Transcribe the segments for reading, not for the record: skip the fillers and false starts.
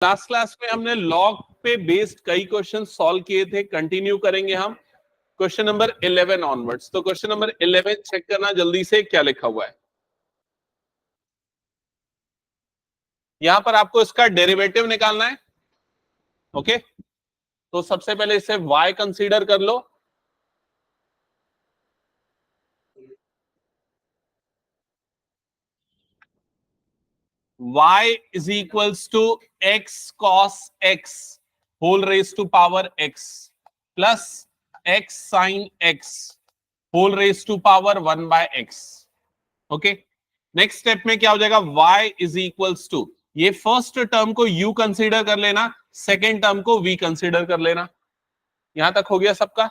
Last class में हमने log पे बेस्ड कई क्वेश्चन सॉल्व किए थे, कंटिन्यू करेंगे हम क्वेश्चन नंबर 11 ऑनवर्ड्स। तो क्वेश्चन नंबर 11 चेक करना जल्दी से क्या लिखा हुआ है। यहां पर आपको इसका डेरिवेटिव निकालना है। ओके, तो सबसे पहले इसे y कंसीडर कर लो। y is equals to x cos x whole raise to power x plus x sine x whole raise to power 1 by x। Okay, next step में क्या हो जाएगा, y इज इक्वल्स टू, ये first term को u consider कर लेना, second term को v consider कर लेना। यहां तक हो गया सबका।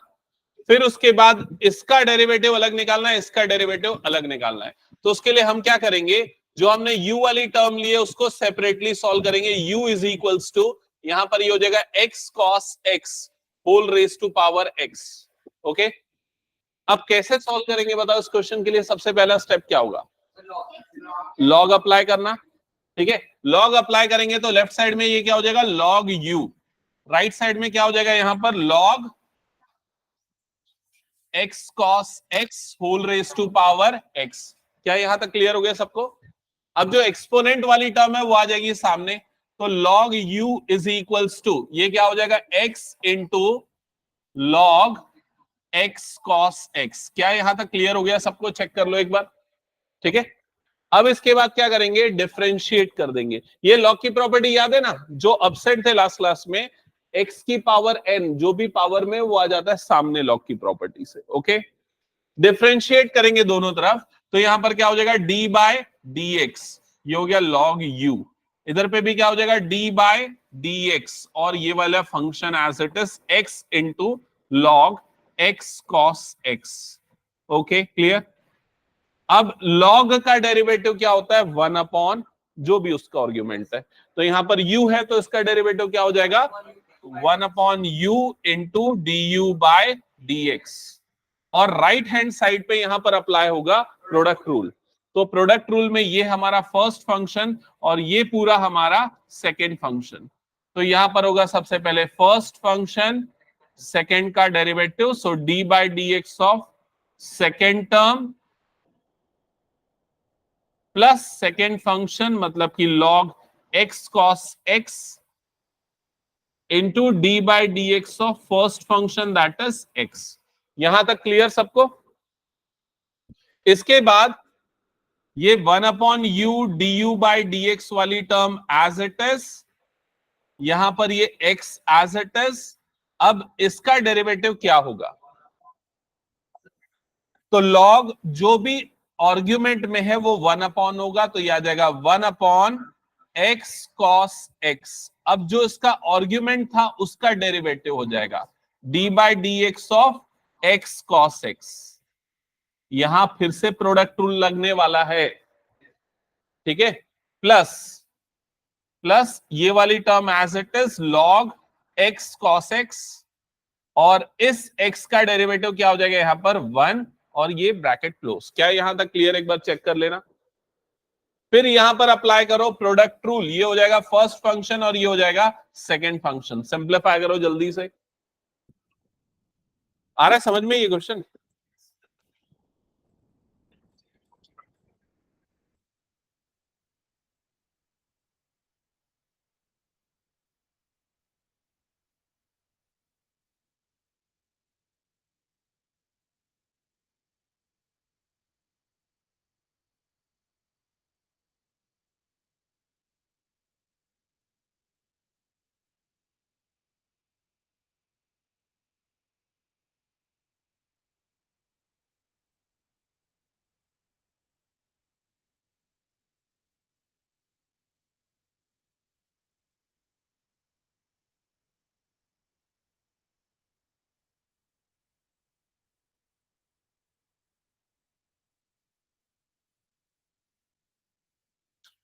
फिर उसके बाद इसका डेरिवेटिव अलग निकालना है, इसका डेरिवेटिव अलग निकालना है। तो उसके लिए हम क्या करेंगे, जो हमने u वाली टर्म ली है उसको सेपरेटली सॉल्व करेंगे। u इज इक्वल्स टू, यहां पर ये हो जाएगा x cos x whole raise to power x। Okay, अब कैसे सॉल्व करेंगे बताओ इस क्वेश्चन के लिए। सबसे पहला स्टेप क्या होगा, लॉग अप्लाई करना। ठीक है, लॉग अप्लाई करेंगे तो लेफ्ट साइड में ये क्या हो जाएगा, लॉग u। राइट साइड में क्या हो जाएगा, यहां पर log x cos x whole raise to power x। क्या यहां तक क्लियर हो गया सबको। अब जो एक्सपोनेंट वाली टर्म है वो आ जाएगी सामने, तो log u is equals to, ये क्या हो जाएगा, x into log x cos x। क्या यहां तक क्लियर हो गया सबको, चेक कर लो एक बार। ठीक है, अब इसके बाद क्या करेंगे, डिफरेंशिएट कर देंगे। ये लॉग की प्रॉपर्टी याद है ना, जो अपसेट थे लास्ट क्लास में, x की पावर n जो भी पावर में वो आ जाता है सामने लॉग की प्रॉपर्टी से। ओके, डिफरेंशिएट करेंगे दोनों तरफ, तो यहां पर क्या हो जाएगा, d बाय डी एक्स, ये हो गया लॉग u। इधर पे भी क्या हो जाएगा, d बाय डी एक्स, और ये वाला function as it is x into log x cos x। Okay clear. अब log का डेरिवेटिव क्या होता है, 1 अपॉन जो भी उसका आर्ग्यूमेंट है। तो यहां पर u है तो इसका डेरिवेटिव क्या हो जाएगा, 1 upon u into d u by d x. और राइट हैंड साइड पे यहां पर अप्लाई होगा प्रोडक्ट रूल। तो प्रोडक्ट रूल में ये हमारा फर्स्ट फंक्शन और ये पूरा हमारा सेकेंड फंक्शन। तो यहां पर होगा सबसे पहले फर्स्ट फंक्शन, सेकेंड का derivative, so d by d x of second term plus second function मतलब कि log x cos x into d by d x of first function that is x। यहां तक क्लियर सबको। इसके बाद ये 1 upon u d u by d x वाली term as it is, यहां पर ये x एज इट इज। अब इसका डेरिवेटिव क्या होगा, तो log जो भी आर्ग्यूमेंट में है वो 1 अपॉन होगा, तो यह आ जाएगा 1 अपॉन x cos x। अब जो इसका आर्ग्यूमेंट था उसका डेरिवेटिव हो जाएगा d by d x of x cos x। यहां फिर से प्रोडक्ट रूल लगने वाला है। ठीक है, प्लस प्लस ये वाली term as it is log x cos x, और इस x का डेरिवेटिव क्या हो जाएगा यहां पर 1, और ये ब्रैकेट क्लोज। क्या यहां तक क्लियर, एक बार चेक कर लेना। फिर यहां पर अप्लाई करो प्रोडक्ट रूल, ये हो जाएगा फर्स्ट फंक्शन और ये हो जाएगा सेकंड फंक्शन। सिंप्लीफाई करो जल्दी से। आ रहा है समझ में ये क्वेश्चन।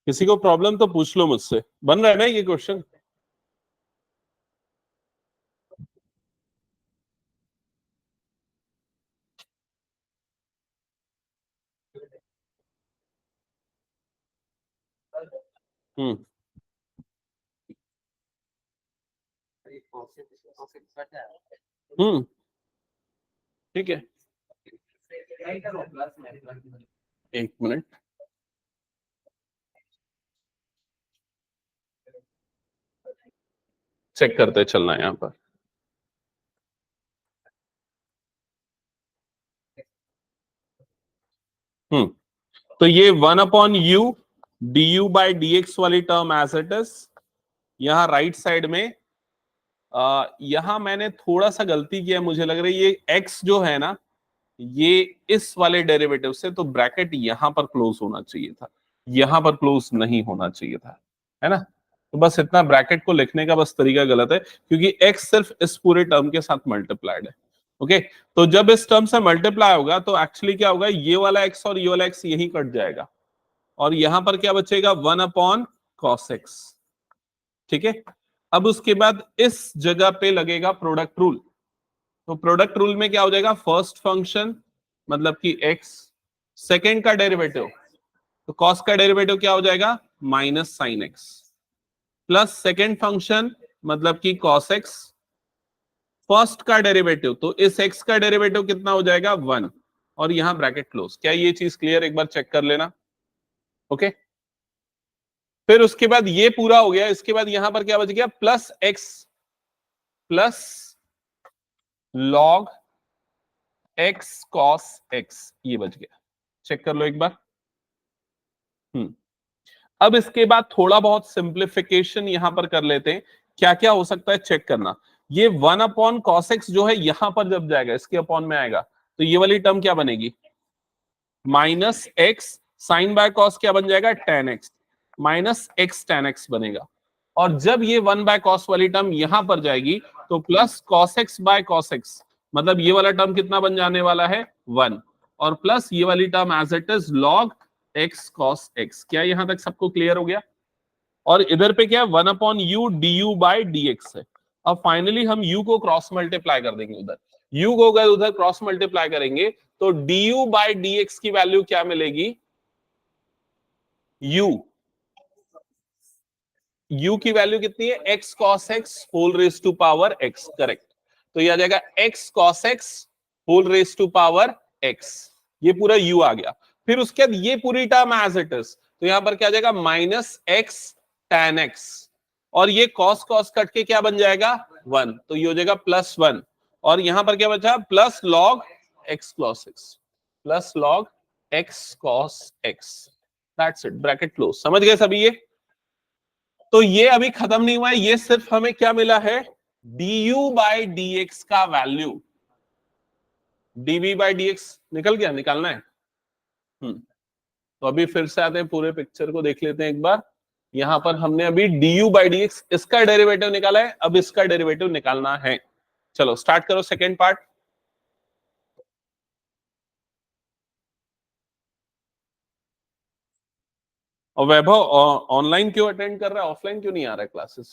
किसी को प्रॉब्लम तो पूछ लो मुझसे, बन रहा है ना ये क्वेश्चन। हम्म, ठीक है, एक मिनट, चेक करते चलना है यहाँ पर। तो ये 1/u du/dx वाली टर्म एज इट इज, यहां राइट साइड में यहां मैंने थोड़ा सा गलती किया, मुझे लग रही है ये x जो है ना, ये इस वाले डेरिवेटिव से, तो ब्रैकेट यहां पर क्लोज होना चाहिए था, यहां पर क्लोज नहीं होना चाहिए था, है ना। तो बस इतना, ब्रैकेट को लिखने का बस तरीका गलत है, क्योंकि x सिर्फ इस पूरे टर्म के साथ मल्टीप्लाइड है। ओके, तो जब इस टर्म से मल्टीप्लाई होगा तो एक्चुअली क्या होगा, ये वाला x और ये वाला x यही कट जाएगा, और यहां पर क्या बचेगा, 1/cos x। ठीक है, अब उसके बाद इस जगह पे लगेगा प्रोडक्ट रूल। तो प्रोडक्ट रूल में क्या हो जाएगा, फर्स्ट फंक्शन मतलब कि x, सेकेंड का डेरिवेटिव, तो cos का डेरिवेटिव क्या हो जाएगा, minus sine x, plus second function मतलब कि cos x, फर्स्ट का डेरिवेटिव, तो इस x का डेरिवेटिव कितना हो जाएगा, 1, और यहां ब्रैकेट क्लोज। क्या ये चीज क्लियर, एक बार चेक कर लेना। ओके, फिर उसके बाद ये पूरा हो गया, इसके बाद यहां पर क्या बच गया, plus x plus log x cos x, ये बच गया। चेक कर लो एक बार। अब इसके बाद थोड़ा बहुत सिंप्लीफिकेशन यहां पर कर लेते हैं, क्या क्या हो सकता है चेक करना। ये 1/cos x जो है यहां पर जब जाएगा, इसके अपॉन में आएगा, तो ये वाली टर्म क्या बनेगी, minus x sine by cos क्या बन जाएगा, tan x, minus x tan x बनेगा। और जब ये 1/cos वाली टर्म यहां पर जाएगी तो plus cos x by cos x, मतलब ये वाला टर्म कितना बन जाने वाला है, 1, और प्लस ये वाली term as it is log x cos x। क्या यहां तक सबको क्लियर हो गया। और इधर पे क्या है, 1/u du/dx है। अब फाइनली हम u को क्रॉस मल्टीप्लाई कर देंगे, उधर u को अगर उधर क्रॉस मल्टीप्लाई करेंगे तो du/dx की वैल्यू क्या मिलेगी, u की वैल्यू कितनी है, x cos x whole raise to power x, correct. तो ये आ जाएगा x cos x whole raise to power x, ये पूरा u आ गया। फिर उसके बाद ये पूरी टर्म एज इट इज, तो यहां पर क्या आ जाएगा, माइनस x tan x, और ये cos cos कट के क्या बन जाएगा, 1, तो ये हो जाएगा +1, और यहां पर क्या बचा, plus log x cos x, plus log x cos x, that's it, bracket close. समझ गए सभी ये। तो ये अभी खत्म नहीं हुआ है, ये सिर्फ हमें क्या मिला है, du/dx का वैल्यू, dv/dx निकल गया, निकालना है। तो अभी फिर से आते हैं, पूरे पिक्चर को देख लेते हैं एक बार। यहां पर हमने अभी du/dx इसका डेरिवेटिव निकाला है, अब इसका डेरिवेटिव निकालना है। चलो स्टार्ट करो सेकेंड पार्ट। और वैभव ऑनलाइन क्यों अटेंड कर रहा है, ऑफलाइन क्यों नहीं आ रहा है क्लासेस।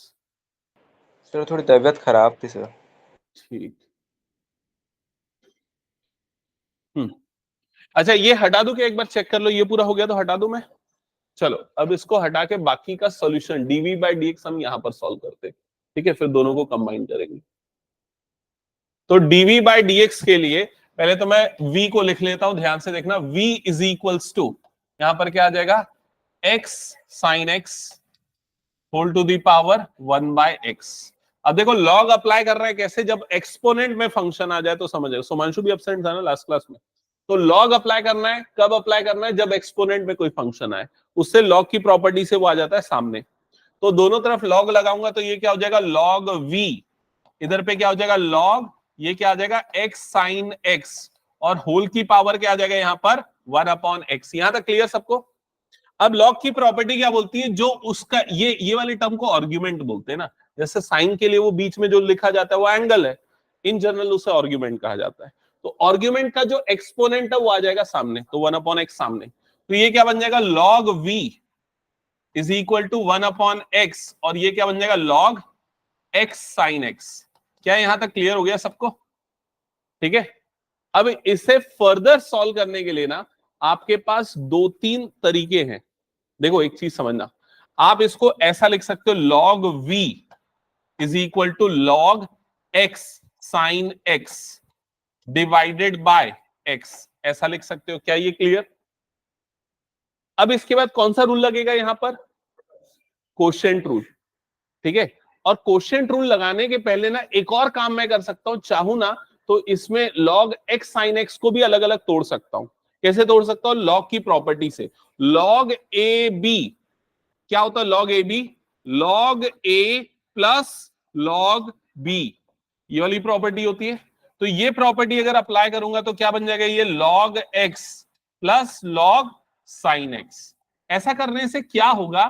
सर थोड़ी तबीयत खराब थी सर। ठीक, अच्छा ये हटा दूं क्या, एक बार चेक कर लो, ये पूरा हो गया तो हटा दूं मैं। चलो अब इसको हटा के बाकी का सॉल्यूशन dv/dx हम यहां पर सॉल्व करते हैं, ठीक है, फिर दोनों को कंबाइन करेंगे। तो dv/dx के लिए पहले तो मैं v को लिख लेता हूं, ध्यान से देखना, v इज इक्वल्स टू, यहां पर क्या आ जाएगा, x sin x whole to the power 1/x। अब देखो लॉग अप्लाई कर रहा है कैसे, जब एक्सपोनेंट में फंक्शन आ जाए तो समझ, सुमांशु भी एब्सेंट था ना लास्ट क्लास में। तो लॉग अप्लाई करना है, कब अप्लाई करना है, जब एक्सपोनेंट में कोई फंक्शन आए, उससे लॉग की प्रॉपर्टी से वो आ जाता है सामने। तो दोनों तरफ लॉग लगाऊंगा तो ये क्या हो जाएगा, log v, इधर पे क्या हो जाएगा log, ये क्या आ जाएगा x sin x, और होल की पावर क्या आ जाएगा यहां पर 1/x। यहां तक क्लियर सबको। अब log की प्रॉपर्टी क्या बोलती है, जो उसका ये वाली टर्म को आर्ग्यूमेंट बोलते हैं ना, जैसे साइन के लिए वो बीच में जो लिखा जाता है वो एंगल है, इन जनरल उसे आर्ग्यूमेंट कहा जाता है। तो आर्ग्यूमेंट का जो एक्सपोनेंट है वो आ जाएगा सामने, तो 1/x सामने, तो ये क्या बन जाएगा, log v is equal to 1/x, और ये क्या बन जाएगा, log x sin x। क्या यहां तक क्लियर हो गया सबको, ठीक है। अब इसे फर्दर सॉल्व करने के लिए ना आपके पास 2-3 तरीके हैं। देखो एक चीज समझना, आप इसको ऐसा लिख सकते हो, log v is equal to log x sine x divided by x, ऐसा लिख सकते हो। क्या ये क्लियर? अब इसके बाद कौन सा रूल लगेगा यहां पर? कोशेंट रूल, ठीक है। और कोशेंट रूल लगाने के पहले ना एक और काम मैं कर सकता हूं, चाहूं ना तो इसमें लॉग एक्स साइन एक्स को भी अलग अलग तोड़ सकता हूं। कैसे तोड़ सकता हूं? लॉग की प्रॉपर्टी से। लॉग ए बी क्या होता है? Log a b, log a plus log b, ये वाली प्रॉपर्टी होती है। तो ये प्रॉपर्टी अगर अप्लाई करूंगा तो क्या बन जाएगा? ये log x plus log sine x. ऐसा करने से क्या होगा?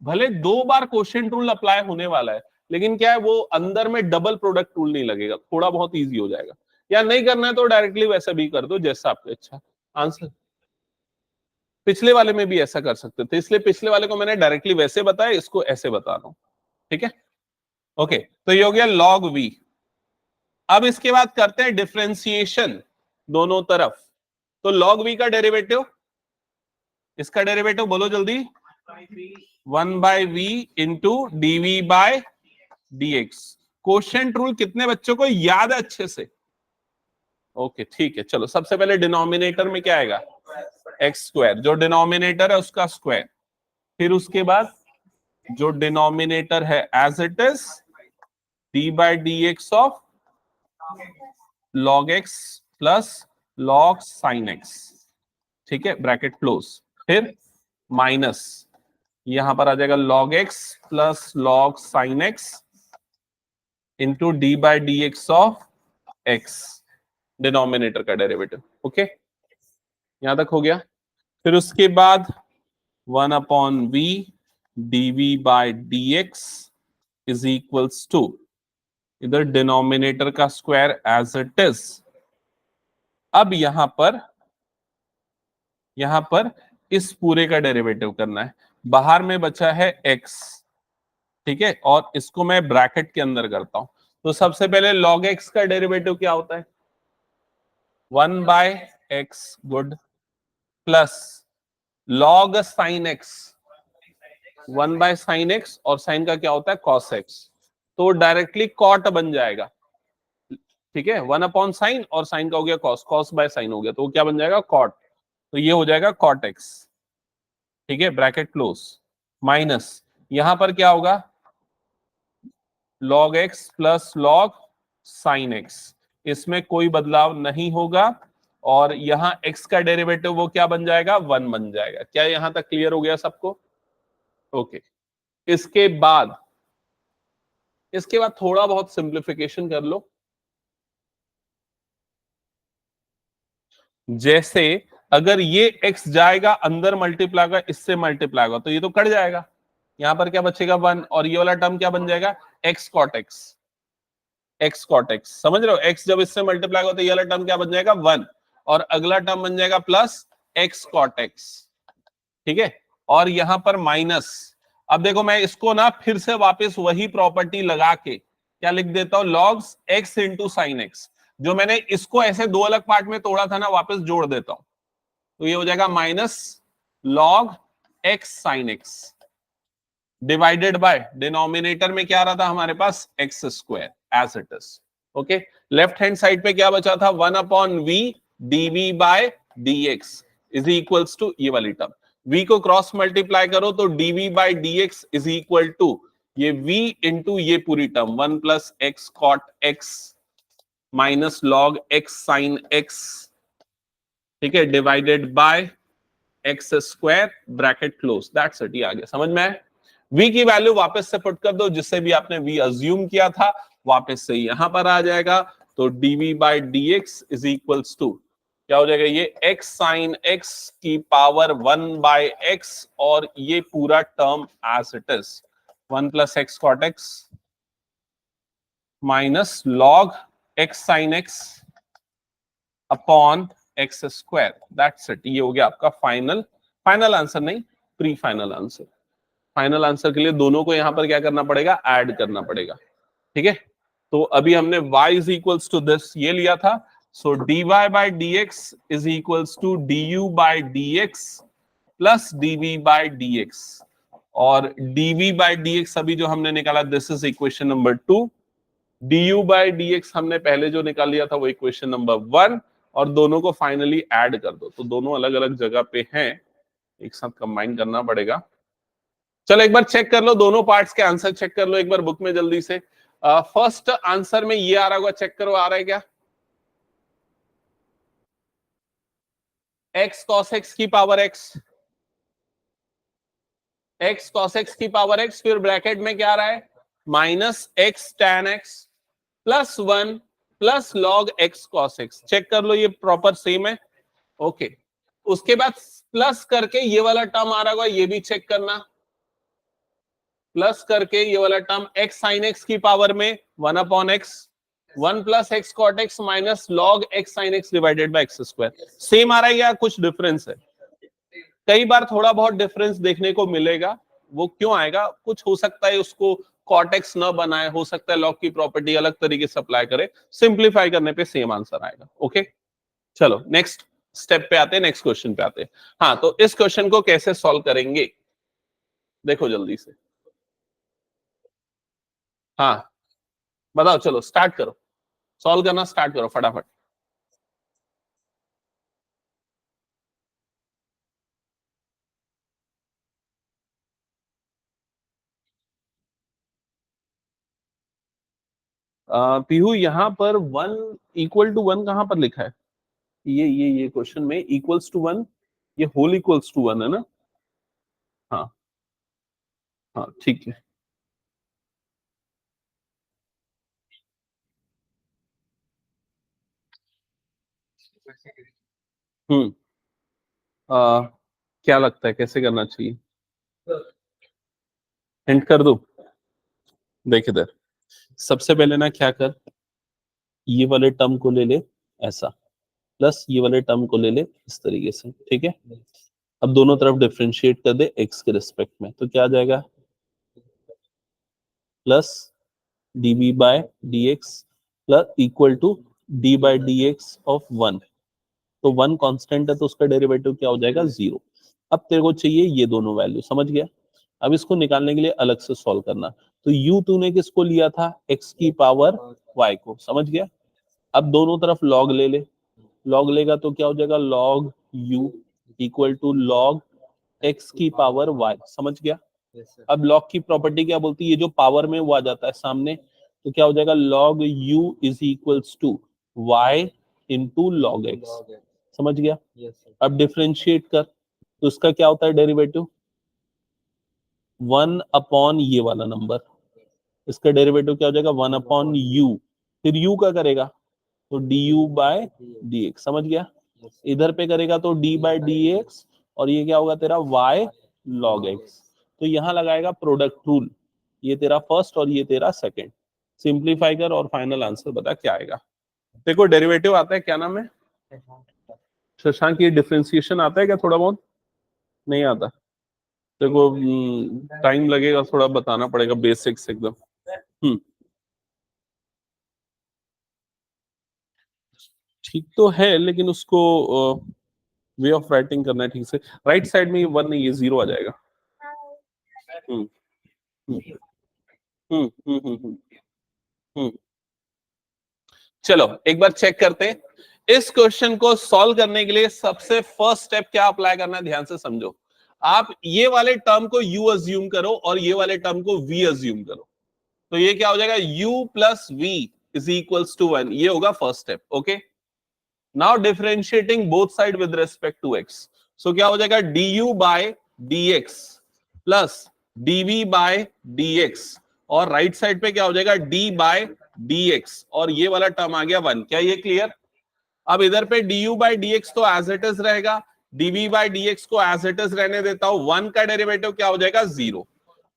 भले 2 बार क्वोशिएंट रूल अप्लाई होने वाला है, लेकिन क्या है, वो अंदर में डबल प्रोडक्ट रूल नहीं लगेगा, थोड़ा बहुत इजी हो जाएगा। या नहीं करना है तो डायरेक्टली वैसा भी कर दो जैसा आपको अच्छा। आंसर पिछले वाले में भी ऐसा कर सकते थे, इसलिए पिछले वाले को मैंने डायरेक्टली वैसे बताया, इसको ऐसे बता रहा हूं, ठीक है। ओके, तो ये हो गया लॉग वी। अब इसके बाद करते हैं डिफरेंशिएशन दोनों तरफ। तो लॉग वी का डेरिवेटिव, इसका डेरिवेटिव बोलो जल्दी। 1/v into d v by dx। Quotient rule कितने बच्चों को याद है अच्छे से? ओके, ठीक है। चलो, सबसे पहले डिनोमिनेटर में क्या आएगा? एक्स स्क्वायर, जो डिनोमिनेटर है उसका स्क्वायर। फिर उसके बाद जो डिनोमिनेटर है as it is d by d x of log x plus log sine x, ठीक है, ब्रैकेट क्लोज। फिर माइनस, यहां पर आ जाएगा log x plus log sine x into d by d x of x, denominator का derivative. Okay, यहां तक हो गया। फिर उसके बाद 1/v dv by dx is equals to, इधर डिनोमिनेटर का स्क्वायर एज इट इज। अब यहां पर इस पूरे का डेरिवेटिव करना है। बाहर में बचा है x, ठीक है, और इसको मैं ब्रैकेट के अंदर करता हूं। तो सबसे पहले log x का डेरिवेटिव क्या होता है? 1/x, good, plus log sin x, 1/sin x, और साइन का क्या होता है? cos x। तो डायरेक्टली cot बन जाएगा, ठीक है। 1/sin और साइन का हो गया cos, cos बाय साइन हो गया, तो वो क्या बन जाएगा? cot। तो ये हो जाएगा cot x, ठीक है, ब्रैकेट क्लोज। माइनस यहां पर क्या होगा? log x plus log sin x, इसमें कोई बदलाव नहीं होगा। और यहां x का डेरिवेटिव वो क्या बन जाएगा? 1 बन जाएगा। क्या यहां तक क्लियर हो गया सबको? ओके, इसके बाद थोड़ा बहुत सिंप्लीफिकेशन कर लो। जैसे अगर ये x जाएगा अंदर, मल्टीप्लाई होगा, इससे मल्टीप्लाई होगा, तो ये तो कट जाएगा। यहां पर क्या बचेगा? 1, और ये वाला टर्म क्या बन जाएगा? x cot x, x cot x, समझ रहे हो? x जब इससे मल्टीप्लाई होगा तो ये वाला टर्म क्या बन जाएगा? 1, और अगला टर्म बन जाएगा प्लस x cot x, ठीक है। और यहां पर माइनस, अब देखो मैं इसको ना फिर से वापस वही प्रॉपर्टी लगा के क्या लिख देता हूं? Logs x into sine x. जो मैंने इसको ऐसे 2 अलग पार्ट में तोड़ा था ना, वापस जोड़ देता हूं, तो ये हो जाएगा minus log x sine x divided by, denominator में क्या रहा था हमारे पास? X square as it is. Okay, left hand side पे क्या बचा था? 1/v dv by dx is equals to ये वाली टर्म। v को क्रॉस मल्टीप्लाई करो तो dv by dx is equal to ये v इंटू ये पूरी term 1 plus x cot x minus log x sine x, ठीक है, divided by x square, bracket close. That's it, ये आ गया। समझ में आया? v की वैल्यू वापस से पुट कर दो, जिससे भी आपने v अज्यूम किया था वापस से यहां पर आ जाएगा। तो dv by dx is equals to क्या हो जाएगा? ये x साइन x की पावर 1/x, और ये पूरा term as it is 1 plus x cot x minus log x sine x upon x square. That's it, ये हो गया आपका फाइनल आंसर, नहीं pre final answer. Final answer के लिए दोनों को यहां पर क्या करना पड़ेगा? ऐड करना पड़ेगा, ठीक है। तो अभी हमने y is equals to this ये लिया था, so dy by dx is equals to du by dx plus dv by dx। और dv बाय dx अभी जो हमने निकाला, this is equation number 2। du by dx हमने पहले जो निकाल लिया था वो इक्वेशन नंबर 1, और दोनों को फाइनली ऐड कर दो, तो दोनों अलग अलग जगह पे हैं, एक साथ कंबाइन करना पड़ेगा। चलो एक बार चेक कर लो, दोनों पार्ट्स के आंसर चेक कर लो एक बार बुक में जल्दी से। फर्स्ट आंसर में ये आ रहा होगा, चेक करो आ रहा है क्या? x cos x की power x, x cos x की पावर x, फिर ब्रैकेट में क्या आ रहा है, minus x tan x plus 1 plus log x cos x। Check कर लो ये प्रॉपर सेम है। ओके, उसके बाद प्लस करके ये वाला टर्म आ रहा होगा, ये भी चेक करना, प्लस करके ये वाला टर्म x sin x की पावर में 1 upon x, 1 plus x cot x minus log x sin x divided by x square. Same आ रहा है या कुछ डिफरेंस है? कई बार थोड़ा बहुत डिफरेंस देखने को मिलेगा, वो क्यों आएगा, कुछ हो सकता है उसको कॉटेक्स न बनाए, हो सकता है लॉग की प्रॉपर्टी अलग तरीके से अप्लाई करे, सिंप्लीफाई करने पे सेम आंसर आएगा। ओके, चलो नेक्स्ट स्टेप पे आते हैं, नेक्स्ट क्वेश्चन पे आते हैं। हाँ, तो इस क्वेश्चन को कैसे सॉल्व करेंगे देखो जल्दी से। हाँ बताओ, चलो स्टार्ट करो, सॉल्व करना स्टार्ट करो फटाफट। पीहू यहाँ पर 1 इक्वल टू 1 कहां पर लिखा है? ये क्वेश्चन में इक्वल्स टू 1, ये होल इक्वल्स टू 1 है ना? हाँ हाँ ठीक है। हम्म क्या लगता है कैसे करना चाहिए? हिंट कर दो, देख इधर, सबसे पहले ना क्या कर, ये वाले टर्म को ले ले ऐसा, प्लस ये वाले टर्म को ले ले इस तरीके से, ठीक है? अब दोनों तरफ डिफरेंशिएट कर दे x के रिस्पेक्ट में, तो क्या आ जाएगा, plus dv by dx plus equal to d by dx of 1। तो 1 कांस्टेंट है तो उसका डेरिवेटिव क्या हो जाएगा, 0। अब तेरे को चाहिए ये दोनों वैल्यू, समझ गया? अब इसको निकालने के लिए अलग से सॉल्व करना, तो u तूने किसको लिया था, x की पावर y को, समझ गया? अब दोनों तरफ log ले ले, log लेगा तो क्या हो जाएगा, log u equal to log x की पावर y, समझ गया? अब log की प्रॉपर्टी क्या बोलती है, ये जो पावर में वो आ जाता है सामने, तो क्या हो जाएगा, log u is equals to y into log x, समझ गया? अब डिफरेंशिएट कर, तो इसका क्या होता है डेरिवेटिव, 1 अपॉन ये वाला नंबर, इसका डेरिवेटिव क्या हो जाएगा, 1 अपॉन u, फिर u का करेगा तो du बाय dx, समझ गया? इधर पे करेगा तो d बाय dx, और ये क्या होगा तेरा y log x। तो यहां लगाएगा प्रोडक्ट रूल, ये तेरा फर्स्ट और ये तेरा सेकंड, सिंप्लीफाई कर और फाइनल आंसर बता क्या आएगा। देखो डेरिवेटिव आता है, क्या नाम है शशांक, ये डिफरेंशिएशन आता है क्या थोड़ा बहुत? नहीं आता? देखो टाइम लगेगा थोड़ा, बताना पड़ेगा बेसिक्स एकदम। ठीक तो है, लेकिन उसको वे ऑफ राइटिंग करना है ठीक से। राइट साइड में ये 1 नहीं, ये 0 आ जाएगा। हम्म हम्म हम्म हम्म हम्म हम्म, हम्म। चलो एक बार चेक करते हैं इस क्वेश्चन को सॉल्व करने के लिए। सबसे फर्स्ट स्टेप क्या अप्लाई करना है, ध्यान से समझो। आप ये वाले टर्म को u अज्यूम करो और ये वाले टर्म को v अज्यूम करो, तो ये क्या हो जाएगा, u plus v is equals to 1, ये होगा first step. Okay, now differentiating both side with respect to x, so क्या हो जाएगा, du by dx plus dv by dx, और राइट साइड पे क्या हो जाएगा, d बाय dx, और ये वाला टर्म आ गया 1। क्या ये क्लियर? अब इधर पे du बाय dx तो एज इट इज रहेगा, dv बाय dx को एज इट इज रहने देता हूं, 1 का डेरिवेटिव क्या हो जाएगा, 0।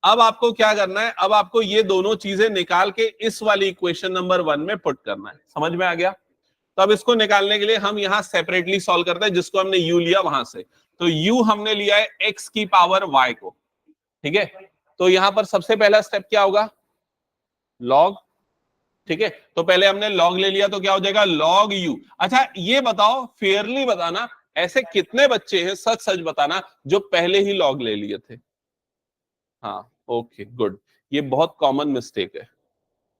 अब आपको क्या करना है, अब आपको ये दोनों चीजें निकाल के इस वाली इक्वेशन नंबर 1 में पुट करना है, समझ में आ गया? तो अब इसको निकालने के लिए हम यहां सेपरेटली सॉल्व करते हैं, जिसको हमने u लिया वहां से, तो u हमने लिया है x की पावर y को, ठीक है? तो यहां पर सबसे पहला स्टेप क्या होगा, log, ठीक है? तो पहले हमने log ले लिया, तो क्या हो जाएगा, log u। अच्छा ये बताओ, फेयरली बताना, ऐसे कितने बच्चे हैं, सच सच बताना, जो पहले ही log ले लिए थे? हाँ ओके गुड, ये बहुत कॉमन मिस्टेक है,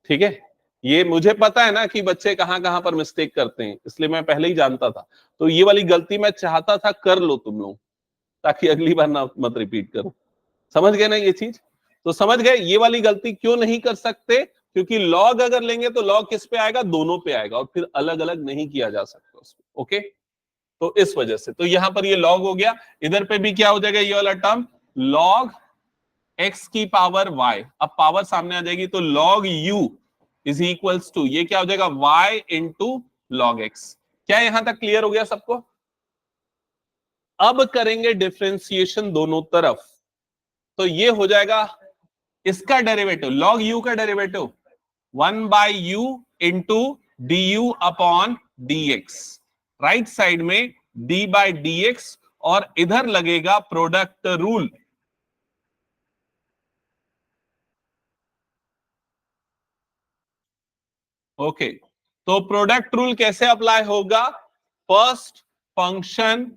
ठीक है। ये मुझे पता है ना कि बच्चे कहां कहां पर मिस्टेक करते हैं, इसलिए मैं पहले ही जानता था। तो ये वाली गलती मैं चाहता था कर लो तुम लोग, ताकि अगली बार ना मत रिपीट करो। समझ गए ना ये चीज? तो समझ गए ये वाली गलती क्यों नहीं कर सकते, क्योंकि लॉग अगर लेंगे तो लॉग किस पे आएगा, दोनों पे आएगा, और फिर अलग अलग नहीं किया जा सकता उसको। ओके, तो इस वजह से तो यहां पर ये लॉग हो गया, इधर पे भी क्या हो जाएगा ये वाला टर्म लॉग x की पावर y। अब पावर सामने आ जाएगी तो log u is equals to, ये क्या हो जाएगा y इंटू लॉग x। क्या यहां तक क्लियर हो गया सबको? अब करेंगे डिफरेंशिएशन दोनों तरफ, तो ये हो जाएगा इसका डेरिवेटिव, log u का derivative 1/u into d you upon D x, right side में d/dx, और इधर लगेगा प्रोडक्ट रूल। ओके, तो प्रोडक्ट रूल कैसे अप्लाई होगा? फर्स्ट फंक्शन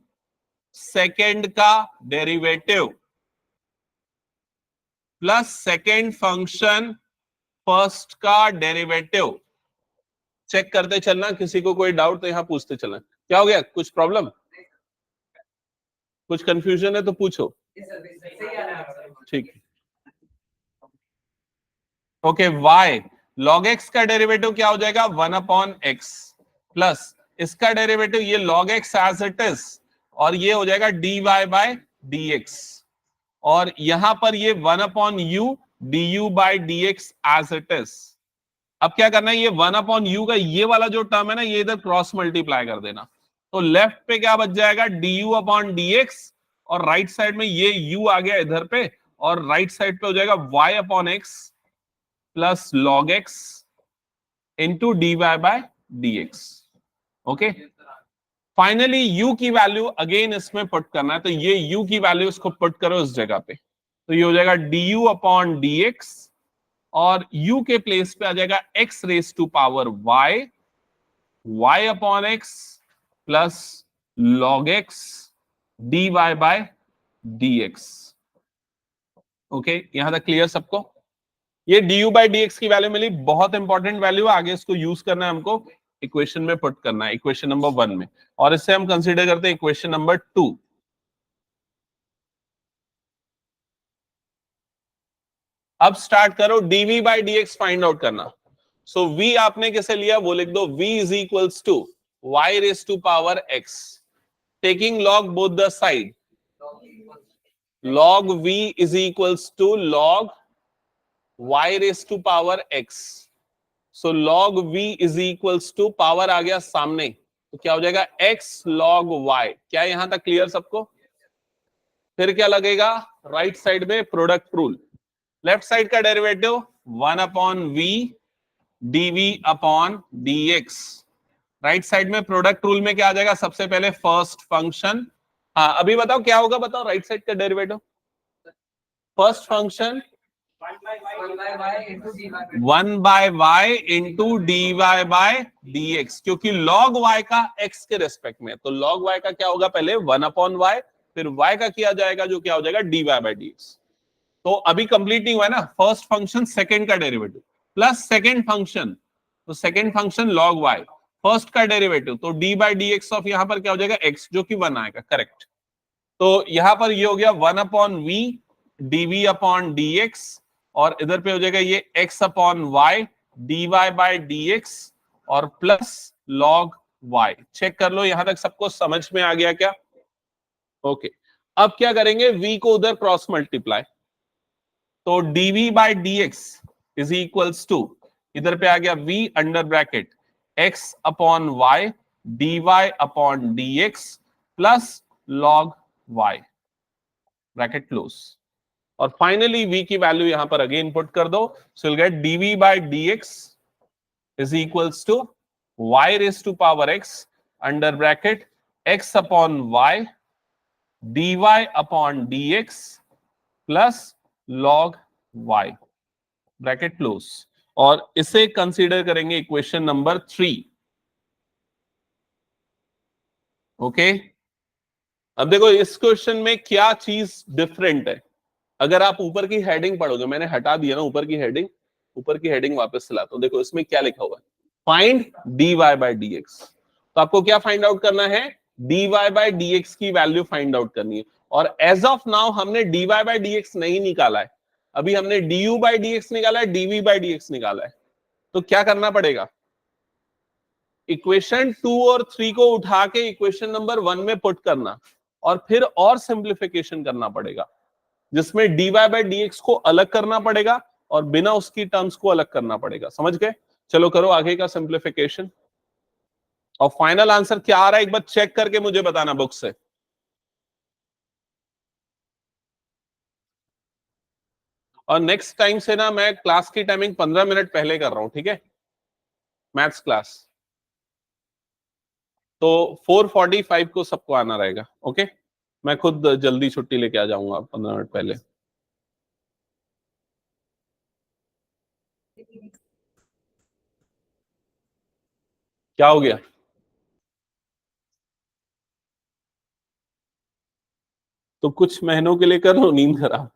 सेकंड का derivative plus second function first का डेरिवेटिव। चेक करते चलना, किसी को कोई डाउट तो यहां पूछते चलना। क्या हो गया, कुछ प्रॉब्लम, कुछ कंफ्यूजन है तो पूछो। ठीक, ओके। y log x का डेरिवेटिव क्या हो जाएगा 1/x, प्लस इसका डेरिवेटिव ये log x as it is, और ये हो जाएगा dy/dx, और यहां पर ये 1/u du/dx as it is. अब क्या करना है, ये 1/u का ये वाला जो टर्म है ना, ये इधर क्रॉस मल्टीप्लाई कर देना, तो लेफ्ट पे क्या बच जाएगा du/dx, और राइट साइड में ये u आ गया इधर पे, और राइट साइड पे हो जाएगा y/x plus log x into dy/dx। Okay, finally u की वैल्यू अगेन इसमें पुट करना है, तो ये u की वैल्यू इसको पुट करो इस जगह पे, तो ये हो जाएगा du/dx, और u के प्लेस पे आ जाएगा x raise to power y, y/x plus log x dy/dx। Okay, यहां तक क्लियर सबको? ये du/dx की वैल्यू मिली, बहुत इंपॉर्टेंट वैल्यू है, आगे इसको यूज करना है हमको, इक्वेशन में पुट करना है, इक्वेशन नंबर 1 में, और इससे हम कंसीडर करते हैं इक्वेशन नंबर 2। अब स्टार्ट करो dv/dx फाइंड आउट करना। सो v आपने कैसे लिया वो लिख दो, v is equals to y raise to power x, taking log both the side, log v is equals to log y raise to power x। So log v is equals to, power आ गया सामने, तो क्या हो जाएगा x log y। क्या यहां तक क्लियर सबको? फिर क्या लगेगा राइट साइड में प्रोडक्ट रूल, लेफ्ट साइड का derivative 1/v dv/dx, right side में प्रोडक्ट रूल में क्या आ जाएगा, सबसे पहले फर्स्ट फंक्शन। हाँ अभी बताओ क्या होगा, बताओ राइट साइड का derivative, first function 1/y into dy/dx, क्योंकि log y का x के रेस्पेक्ट में, तो log y का क्या होगा, पहले 1/y, फिर y का किया जाएगा जो क्या हो जाएगा dy/dx। तो अभी कंप्लीट नहीं हुआ है ना, फर्स्ट फंक्शन सेकंड का डेरिवेटिव प्लस सेकंड फंक्शन, तो second function log y, first का डेरिवेटिव, तो d/dx ऑफ यहां पर क्या हो जाएगा x, जो कि 1 आएगा, करेक्ट। तो यहां पर ये हो गया 1/v dv/dx, और इधर पे हो जाएगा ये x/y dy/dx, और प्लस log y। चेक कर लो यहां तक सबको समझ में आ गया क्या? ओके, अब क्या करेंगे, v को उधर क्रॉस मल्टीप्लाई, तो dv/dx इज इक्वल्स टू, इधर पे आ गया v under bracket x/y dy/dx plus log y, bracket close, और फाइनली v की वैल्यू यहां पर अगेन पुट कर दो, so will get dv/dx is equals to y raise to power x under bracket x/y dy/dx plus log y, bracket close, और इसे consider करेंगे equation number 3। Okay, अब देखो इस क्वेश्चन में क्या चीज डिफरेंट है, अगर आप ऊपर की हेडिंग पढ़ोगे, मैंने हटा दिया ना ऊपर की हेडिंग, ऊपर की हेडिंग वापस से लाता हूं। देखो इसमें क्या लिखा हुआ है, फाइंड dy बाय dx। तो आपको क्या फाइंड आउट करना है, dy बाय dx की वैल्यू फाइंड आउट करनी है। और एज ऑफ नाउ हमने dy बाय dx नहीं निकाला है, अभी हमने du बाय dx निकाला है, dv बाय dx निकाला है। तो क्या करना पड़ेगा, इक्वेशन 2 और 3 को उठा के इक्वेशन नंबर 1 में पुट करना, और फिर और सिंप्लीफिकेशन करना पड़ेगा, जिसमें dy बाय dx को अलग करना पड़ेगा और बिना उसकी टर्म्स को अलग करना पड़ेगा। समझ गए? चलो करो आगे का सिंप्लीफिकेशन, और फाइनल आंसर क्या आ रहा है एक बार चेक करके मुझे बताना बुक से। और नेक्स्ट टाइम से ना मैं क्लास की टाइमिंग 15 मिनट पहले कर रहा हूं, ठीक है, मैथ्स क्लास। तो 4:45 को सबको आना रहेगा, ओके। मैं खुद जल्दी छुट्टी लेके आ जाऊंगा 15 मिनट पहले। क्या हो गया? तो कुछ महीनों के लिए कर लो नींद खराब।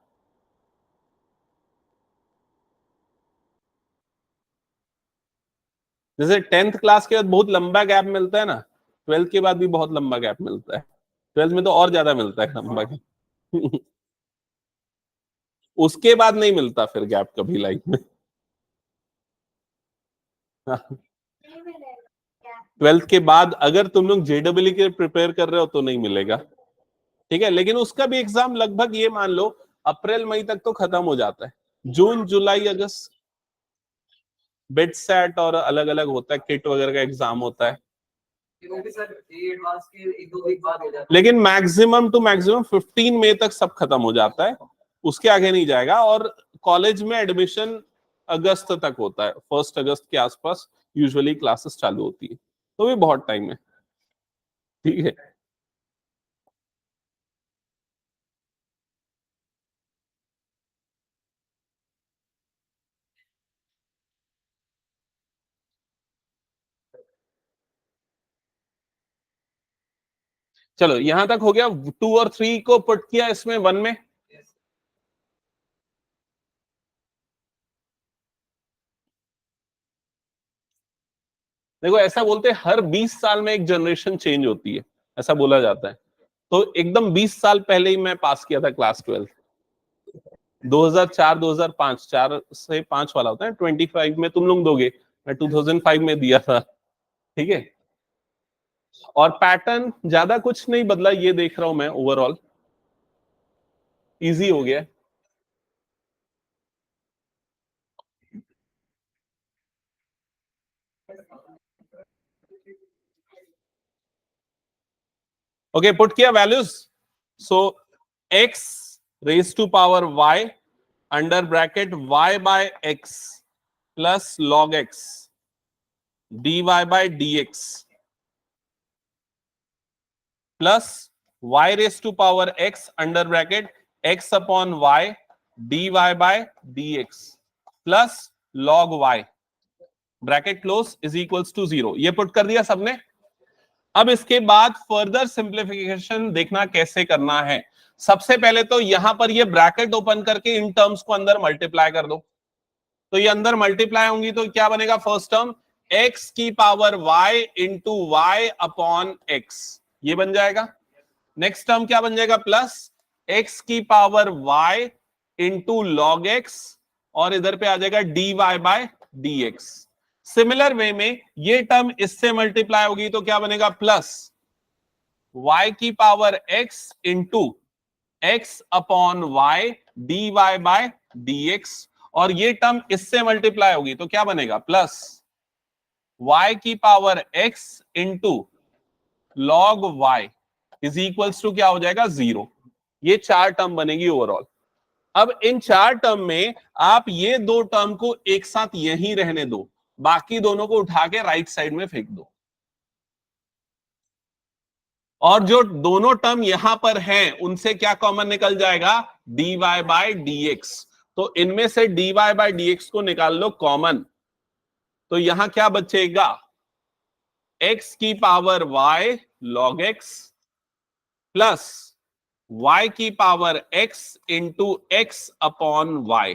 जैसे 10th क्लास के बाद बहुत लंबा गैप मिलता है ना, 12th के बाद भी बहुत लंबा गैप मिलता है, 12th में तो और ज्यादा मिलता है लंबा गैप। उसके बाद नहीं मिलता फिर गैप कभी लाइफ में। 12th के बाद अगर तुम लोग जेडब्ल्यू के प्रिपेयर कर रहे हो तो नहीं मिलेगा, ठीक है। लेकिन उसका भी एग्जाम लगभग ये मान लो अप्रैल मई तक तो खत्म हो जाता है। जून जुलाई अगस्त बिट सेट और अलग अलग होता है, किट वगैरह का एग्जाम होता है। लेकिन मैक्सिमम टू मैक्सिमम 15 मई तक सब खत्म हो जाता है, उसके आगे नहीं जाएगा। और कॉलेज में एडमिशन अगस्त तक होता है, 1 अगस्त के आसपास यूजुअली क्लासेस चालू होती है, तो भी बहुत टाइम है, ठीक है। चलो यहां तक हो गया, 2 और 3 को पुट किया इसमें 1 में। देखो ऐसा बोलते हैं हर 20 साल में एक जनरेशन चेंज होती है, ऐसा बोला जाता है। तो एकदम 20 साल पहले ही मैं पास किया था क्लास 12, 2004 2005, 4 से 5 वाला होता है, 25 में तुम लोग दोगे, मैं 2005 में दिया था, ठीक है। और पैटर्न ज्यादा कुछ नहीं बदला, ये देख रहा हूं मैं, ओवरऑल इजी हो गया। ओके, पुट किया values. So x raise to power y under bracket y by x plus log x dy by dx plus y raise to power x under bracket x upon y dy by dx plus log y bracket close is equals to 0। ये put कर दिया सबने। अब इसके बाद further simplification देखना कैसे करना है। सबसे पहले तो यहां पर ये ब्रैकेट ओपन करके इन टर्म्स को अंदर मल्टीप्लाई कर दो, तो ये अंदर मल्टीप्लाई होंगी तो क्या बनेगा, फर्स्ट टर्म x की power y into y upon x, ये बन जाएगा। नेक्स्ट टर्म क्या बन जाएगा, प्लस x की power y into log x, और इधर पे आ जाएगा dy by dx। Similar way में ये टर्म इससे मल्टीप्लाई होगी तो क्या बनेगा, प्लस y की power x into x upon y dy by dx, और ये टर्म इससे मल्टीप्लाई होगी तो क्या बनेगा, प्लस y की power x into log y is equals to क्या हो जाएगा, 0। ये 4 टर्म बनेगी ओवरऑल। अब इन 4 टर्म में आप ये 2 टर्म को एक साथ यहीं रहने दो, बाकी दोनों को उठा के राइट साइड में फेंक दो, और जो दोनों टर्म यहां पर हैं उनसे क्या कॉमन निकल जाएगा, dy बाय dx। तो इनमें से dy बाय dx को निकाल लो कॉमन, तो यहां क्या बचेगा, x की power y log x plus y की power x into x upon y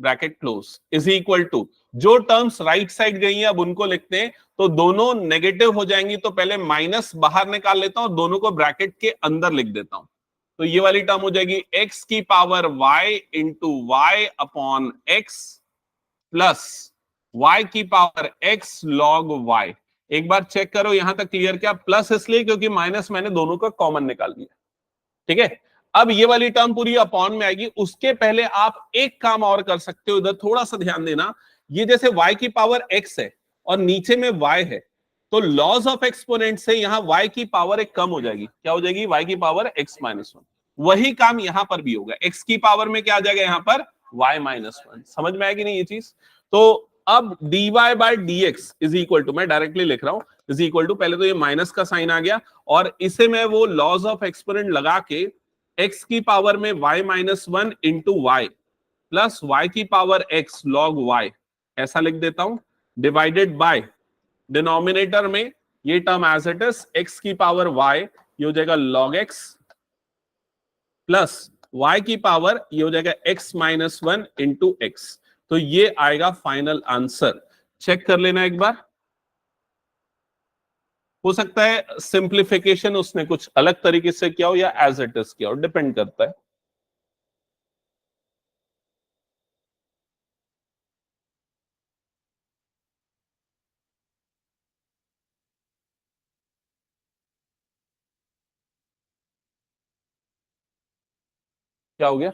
bracket close is equal to, जो टर्म्स राइट साइड गई हैं अब उनको लिखते हैं, तो दोनों नेगेटिव हो जाएंगी, तो पहले माइनस बाहर निकाल लेता हूं, दोनों को ब्रैकेट के अंदर लिख देता हूं। तो ये वाली टर्म हो जाएगी x की power y into y upon x plus y की पावर x log y। एक बार चेक करो यहां तक क्लियर क्या? प्लस इसलिए क्योंकि माइनस मैंने दोनों का कॉमन निकाल लिया, ठीक है। अब ये वाली टर्म पूरी अपॉन में आएगी, उसके पहले आप एक काम और कर सकते हो, इधर थोड़ा सा ध्यान देना। ये जैसे y की पावर x है और नीचे में y है, तो लॉज ऑफ एक्सपोनेंट से यहां y की पावर एक कम हो जाएगी। क्या हो जाएगी? y की पावर x माइनस वन। वही काम यहां पर भी होगा, x की पावर में क्या आ जाएगा यहां पर? y minus one. समझ में आएगी नहीं ये चीज? तो अब dy by dx is equal to, मैं डायरेक्टली लिख रहा हूं, इज इक्वल टू, पहले तो ये माइनस का साइन आ गया और इसे मैं वो लॉज ऑफ एक्सपोनेंट लगा के x की पावर में y minus one into y plus y की पावर x log y ऐसा लिख देता हूं, डिवाइडेड बाय डिनोमिनेटर में ये term as it is x की पावर y, ये हो जाएगा log x प्लस y की पावर ये हो जाएगा x minus one into x. तो ये आएगा फाइनल आंसर। चेक कर लेना एक बार, हो सकता है सिंप्लीफिकेशन उसने कुछ अलग तरीके से किया हो या एज इट इज किया हो, डिपेंड करता है। क्या हो गया?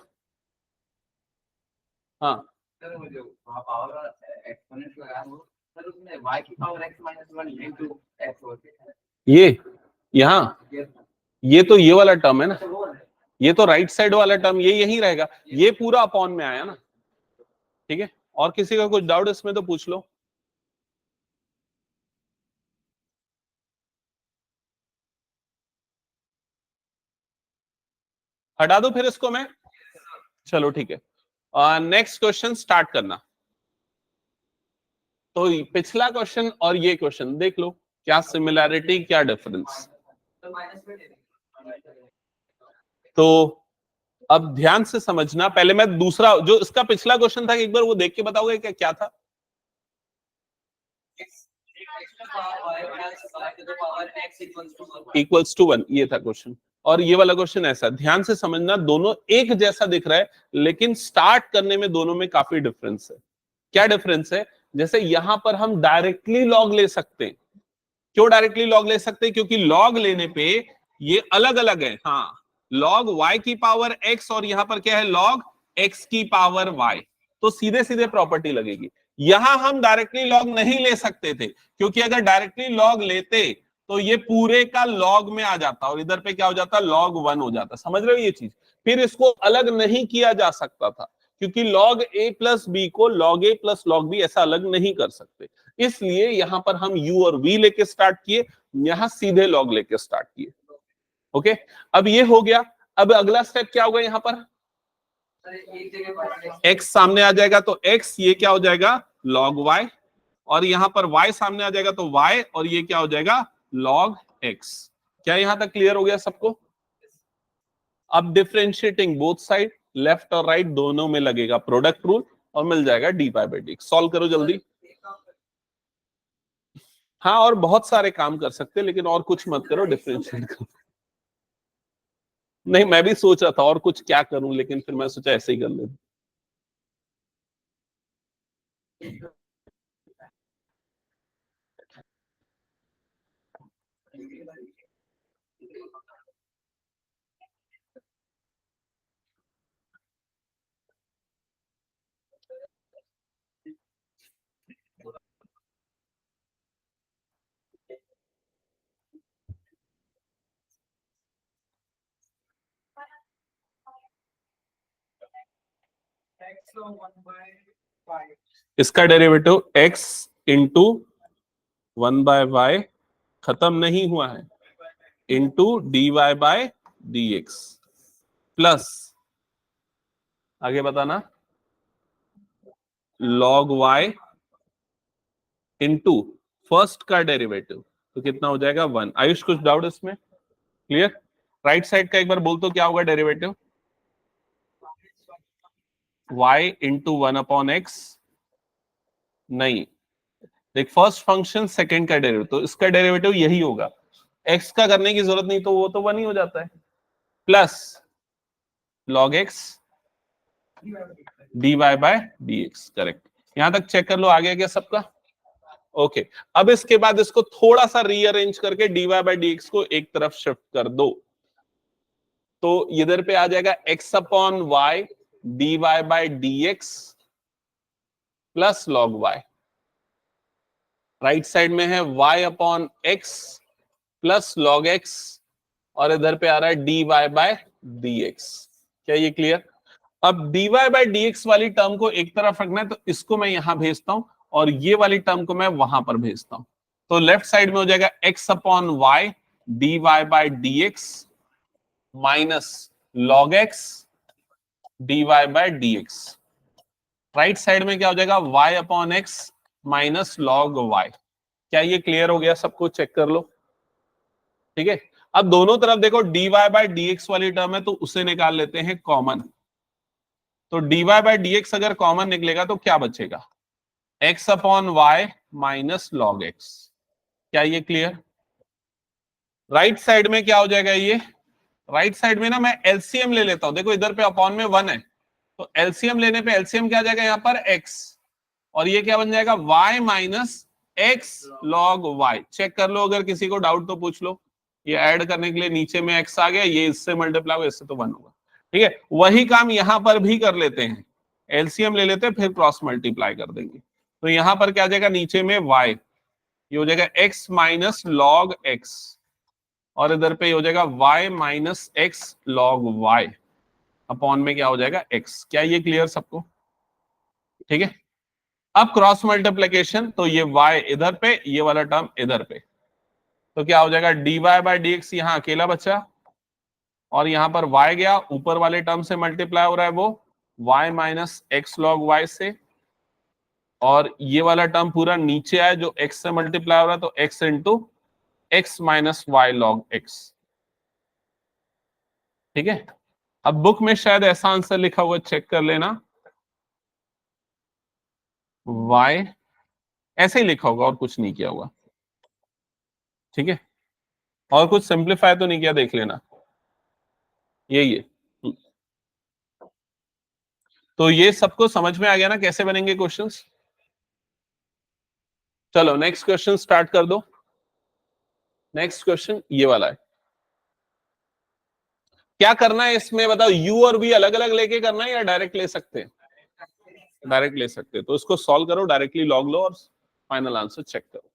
हाँ, सर वो जो पावर एक्सपोनेंट लगा है वो, सर उसमें y की power x minus one into x होती है। ये यहाँ ये तो ये वाला टर्म है ना, ये तो राइट साइड वाला टर्म, ये यही रहेगा, ये पूरा अपॉन में आया ना, ठीक है। और किसी का कुछ डाउट इसमें तो पूछ लो। हटा दो फिर इसको मैं, चलो ठीक है। नेक्स्ट क्वेश्चन स्टार्ट करना। तो पिछला क्वेश्चन और ये क्वेश्चन देख लो, क्या सिमिलैरिटी क्या डिफरेंस। तो अब ध्यान से समझना, पहले मैं दूसरा जो इसका पिछला क्वेश्चन था एक बार वो देख के बताओगे क्या क्या था? इक्वल्स टू वन, ये था क्वेश्चन। और ये वाला क्वेश्चन ऐसा, ध्यान से समझना, दोनों एक जैसा दिख रहा है लेकिन स्टार्ट करने में दोनों में काफी डिफरेंस है। क्या डिफरेंस है? जैसे यहां पर हम डायरेक्टली लॉग ले सकते हैं। क्यों डायरेक्टली लॉग ले सकते हैं? क्योंकि लॉग लेने पे ये अलग अलग है। हाँ, लॉग y की पावर x और यहां पर क्या है? लॉग x की पावर y। तो सीधे सीधे प्रॉपर्टी लगेगी। यहां हम डायरेक्टली लॉग नहीं ले सकते थे, क्योंकि अगर डायरेक्टली लॉग लेते तो ये पूरे का लॉग में आ जाता और इधर पे क्या हो जाता? लॉग वन हो जाता। समझ रहे हो ये चीज? फिर इसको अलग नहीं किया जा सकता था, क्योंकि लॉग a प्लस बी को log a plus log b ऐसा अलग नहीं कर सकते। इसलिए यहां पर हम u और v लेके स्टार्ट किए, यहां सीधे लॉग लेके स्टार्ट किए। ओके, अब ये हो गया। अब अगला स्टेप क्या होगा? यहां पर x सामने आ जाएगा तो x, ये क्या हो जाएगा? log y, और यहां पर y सामने आ जाएगा तो y, और ये क्या हो जाएगा? log x। क्या यहां तक क्लियर हो गया सबको? अब डिफरेंशिएटिंग बोथ साइड, लेफ्ट और राइट दोनों में लगेगा प्रोडक्ट रूल और मिल जाएगा D by by D. Solve करो जल्दी। हाँ, और बहुत सारे काम कर सकते हैं, लेकिन और कुछ मत करो, डिफरेंशिएट करो। नहीं, मैं भी सोच रहा था और कुछ क्या करूं, लेकिन फिर मैं सोचा ऐसे ही कर ले। इसका derivative x into one by y खत्म नहीं हुआ है, into d y by d x plus, आगे बताना, log y इंटू फर्स्ट का डेरिवेटिव, तो कितना हो जाएगा? वन। आयुष कुछ डाउट इसमें? क्लियर? राइट साइड का एक बार बोल तो क्या होगा डेरिवेटिव? y into 1/x। नहीं, देख फर्स्ट फंक्शन सेकंड का डेरिवेटिव, तो इसका डेरिवेटिव यही होगा। x का करने की जरूरत नहीं, तो वो तो 1 ही हो जाता है, plus log x dy by dx। Correct, यहां तक चेक कर लो, आ गया क्या सबका? ओके, अब इसके बाद इसको थोड़ा सा रीअरेंज करके dy बाय dx को एक तरफ शिफ्ट कर दो, तो इधर पे आ जाएगा x upon y dy by dx plus log y। Right side में है y upon x plus log x, और इधर पे आ रहा है dy बाय dx। क्या ये क्लियर? अब dy बाय dx वाली टर्म को एक तरफ रखना है, तो इसको मैं यहां भेजता हूं और ये वाली टर्म को मैं वहां पर भेजता हूं, तो लेफ्ट साइड में हो जाएगा x upon y dy by dx minus log x dy by dx। Right side में क्या हो जाएगा? y upon x minus log y। क्या ये क्लियर हो गया सबको? चेक कर लो, ठीक है। अब दोनों तरफ देखो, dy बाय dx वाली टर्म है तो उसे निकाल लेते हैं कॉमन, तो dy बाय dx अगर कॉमन निकलेगा तो क्या बचेगा? x upon y minus log x। क्या ये क्लियर? राइट साइड में क्या हो जाएगा ये? राइट साइड में ना मैं एलसीएम ले लेता हूं, देखो इधर पे अपॉन में 1 है, तो एलसीएम लेने पे एलसीएम क्या आ जाएगा यहाँ पर? x, और ये क्या बन जाएगा? y minus x log y। Check कर लो, अगर किसी को डाउट तो पूछ लो। ये ऐड करने के लिए नीचे में x आ गया, ये इससे मल्टीप्लाई होगा, इससे तो 1 होगा, ठीक है। वही काम यहां पर भी कर लेते हैं, एलसीएम ले लेते हैं फिर क्रॉस मल्टीप्लाई कर देंगे, तो यहां पर क्या आ जाएगा? नीचे में y, ये हो जाएगा x माइनस लॉग x, और इधर पे हो जाएगा y minus x log y upon में क्या हो जाएगा? x। क्या ये क्लियर सबको? ठीक है। अब क्रॉस मल्टीप्लीकेशन, तो ये y इधर पे, ये वाला टर्म इधर पे, तो क्या हो जाएगा? dy बाय dx यहां अकेला बचा, और यहां पर y गया, ऊपर वाले टर्म से मल्टीप्लाई हो रहा है वो y minus x log y से, और ये वाला टर्म पूरा नीचे आया जो x से मल्टीप्लाई हो रहा है, तो x into x minus y log x। ठीक है। अब बुक में शायद ऐसा आंसर लिखा हुआ, चेक कर लेना, y ऐसे ही लिखा होगा और कुछ नहीं किया होगा, ठीक है। और कुछ सिंप्लीफाई तो नहीं किया, देख लेना, यही है। तो ये सबको समझ में आ गया ना कैसे बनेंगे क्वेश्चंस? चलो नेक्स्ट क्वेश्चन स्टार्ट कर दो। नेक्स्ट क्वेश्चन ये वाला है। क्या करना है इसमें बताओ? u और v अलग अलग लेके करना है या डायरेक्ट ले सकते हैं? डायरेक्ट ले सकते हैं, तो इसको सॉल्व करो, डायरेक्टली लॉग लो और फाइनल आंसर चेक करो।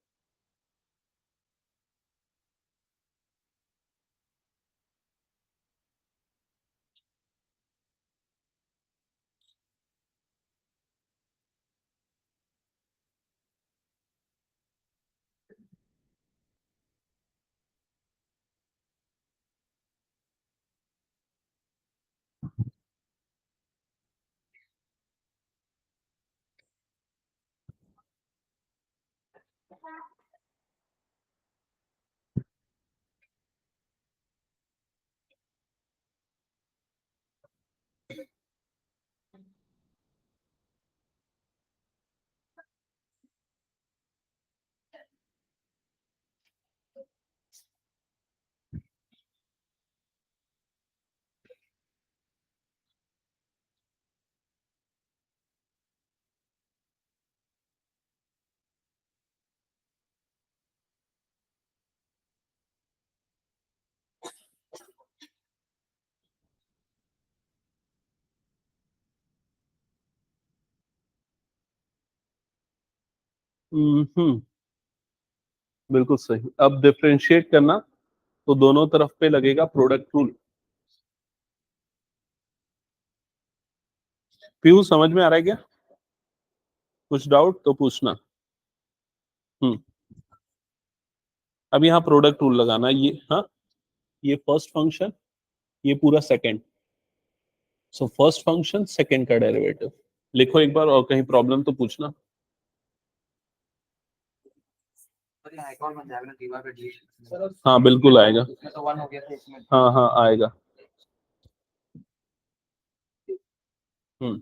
बिल्कुल सही। अब डिफरेंशिएट करना, तो दोनों तरफ पे लगेगा प्रोडक्ट रूल। पीयू समझ में आ रहा है क्या? कुछ डाउट तो पूछना। हम्म अब यहाँ प्रोडक्ट रूल लगाना, ये हाँ, ये फर्स्ट फंक्शन, ये पूरा second, so first function second का डेरिवेटिव लिखो एक बार, और कहीं प्रॉब्लम तो पूछना। तो यहाँ एक और बन जाएगा ना दीवार पे डी। हाँ बिल्कुल आएगा, इसमें तो 1 हो गया था इसमें। हाँ हाँ आएगा। हम्म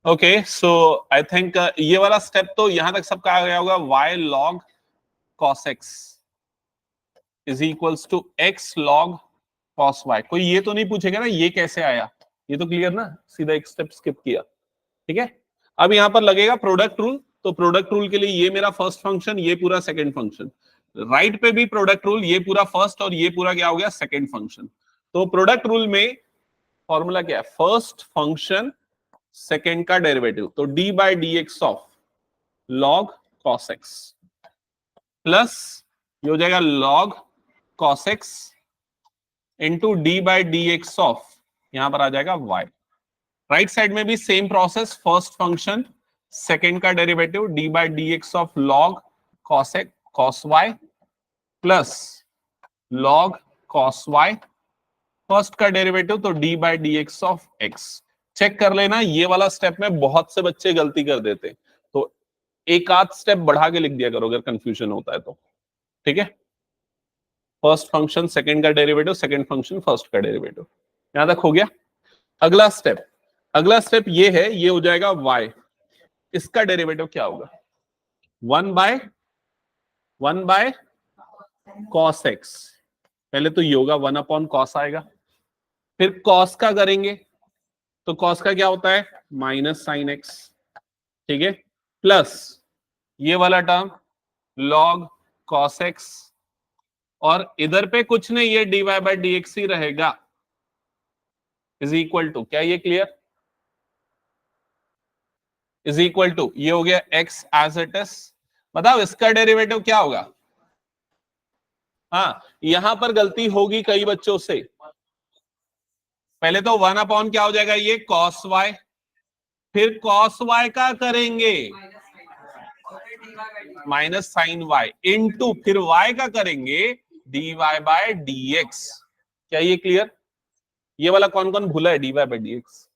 ओके, सो आई थिंक ये वाला स्टेप तो यहां तक सबका आ गया होगा। y log cos x is equals to x log cos y। कोई ये तो नहीं पूछेगा ना ये कैसे आया, ये तो क्लियर ना, सीधा एक स्टेप स्किप किया। ठीक है, अब यहां पर लगेगा प्रोडक्ट रूल। तो प्रोडक्ट रूल के लिए ये मेरा फर्स्ट फंक्शन, ये पूरा सेकंड फंक्शन, राइट पे भी प्रोडक्ट रूल, ये पूरा फर्स्ट और ये पूरा क्या हो गया सेकंड फंक्शन। तो प्रोडक्ट रूल में फॉर्मूला क्या है, फर्स्ट फंक्शन सेकंड का डेरिवेटिव, तो d by d x of log cos x plus ये हो जाएगा log cos x into d by d x of, यहां पर आ जाएगा y। राइट साइड में भी same process, first function second का derivative d by d x of log cos x cos y plus log cos Y, first का derivative तो d by d x of x. Check कर लेना, ये वाला step में बहुत से बच्चे गलती कर देते, तो एक आध स्टेप बढ़ा के लिख दिया करो अगर कंफ्यूजन होता है तो। ठीक है, फर्स्ट फंक्शन सेकंड का डेरिवेटिव, सेकंड फंक्शन फर्स्ट का डेरिवेटिव, यहां तक हो गया। अगला स्टेप ये है, ये हो जाएगा y, इसका डेरिवेटिव क्या होगा 1 बाय cos x। पहले तो ये होगा 1 अपॉन कॉस आएगा, फिर cos का करेंगे तो cos का क्या होता है माइनस साइन x। ठीक है, प्लस ये वाला टर्म log cos x, और इधर पे कुछ नहीं, ये dy बाई डी एक्स ही रहेगा, इज इक्वल टू, क्या ये क्लियर, इज इक्वल टू ये हो गया x एज इट इज। बताओ इसका डेरिवेटिव क्या होगा। हाँ, यहां पर गलती होगी कई बच्चों से, पहले तो 1 अपॉन क्या हो जाएगा ये cos y, फिर cos y का करेंगे माइनस साइन y इंटू फिर y का करेंगे dy बाय dx। क्या ये क्लियर, ये वाला कौन कौन भूला है dy बाय dx।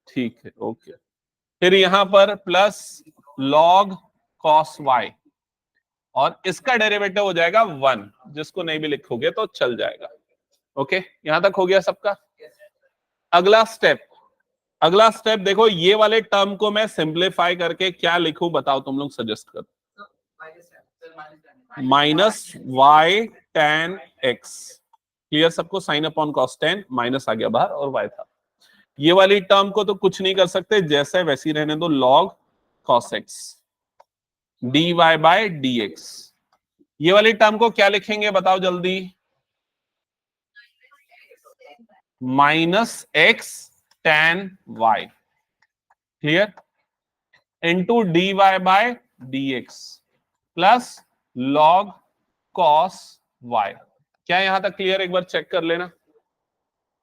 ठीक है, ओके, फिर यहां पर प्लस log cos y और इसका डेरिवेटिव हो जाएगा 1, जिसको नहीं भी लिखोगे तो चल जाएगा। ओके, यहां तक हो गया सबका। अगला स्टेप देखो, ये वाले टर्म को मैं सिंप्लीफाई करके क्या लिखूं बताओ तुम लोग सजेस्ट करो। Minus y tan x, clear सबको, sine upon cos tan, minus आ गया बाहर और y था। ये वाली टर्म को तो कुछ नहीं कर सकते, जैसे वैसी रहने दो, log cos x dy by dx। ये वाली टर्म को क्या लिखेंगे बताओ जल्दी, minus x tan y, clear, into dy by dx plus log cos y। क्या यहां तक क्लियर, एक बार चेक कर लेना।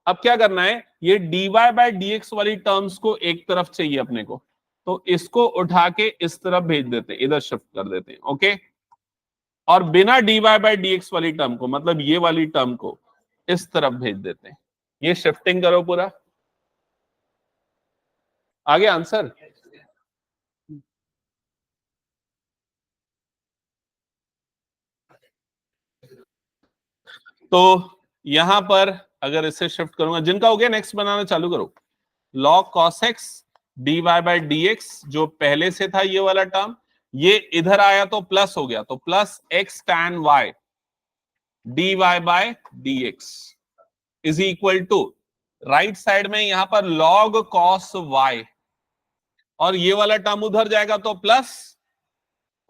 अब क्या करना है, ये dy बाय dx वाली टर्म्स को एक तरफ चाहिए अपने को, तो इसको उठा के इस तरफ भेज देते हैं, इधर शिफ्ट कर देते हैं। ओके, और बिना dy बाय dx वाली टर्म को, मतलब ये वाली टर्म को इस तरफ भेज देते हैं। ये शिफ्टिंग करो पूरा, आगे आंसर। तो यहां पर अगर इसे शिफ्ट करूंगा, जिनका हो गया नेक्स्ट बनाना चालू करो। log cos x dy by dx, जो पहले से था ये वाला टर्म, ये इधर आया तो प्लस हो गया, तो plus x tan y dy by dx is equal to, right side में यहां पर log cos y, और ये वाला टर्म उधर जाएगा तो प्लस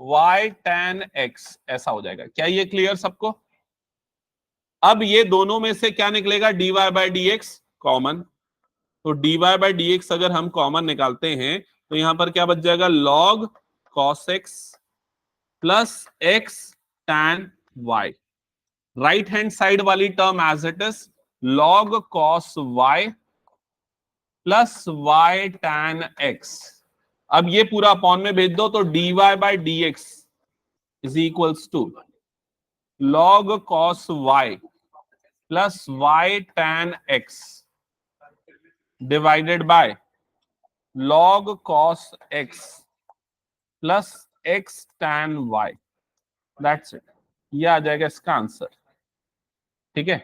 y tan x, ऐसा हो जाएगा। क्या ये क्लियर सबको। अब ये दोनों में से क्या निकलेगा, dy बाय dx कॉमन, तो dy बाय dx अगर हम कॉमन निकालते हैं तो यहां पर क्या बच जाएगा, log cos x plus x tan y। Right hand side वाली term as it is log cos y plus y tan x। अब ये पूरा अपॉन में भेज दो, तो dy by dx is equals to log cos y plus y tan x divided by log cos x plus x tan y, that's it. ये आ जाएगा इसका आंसर। ठीक है,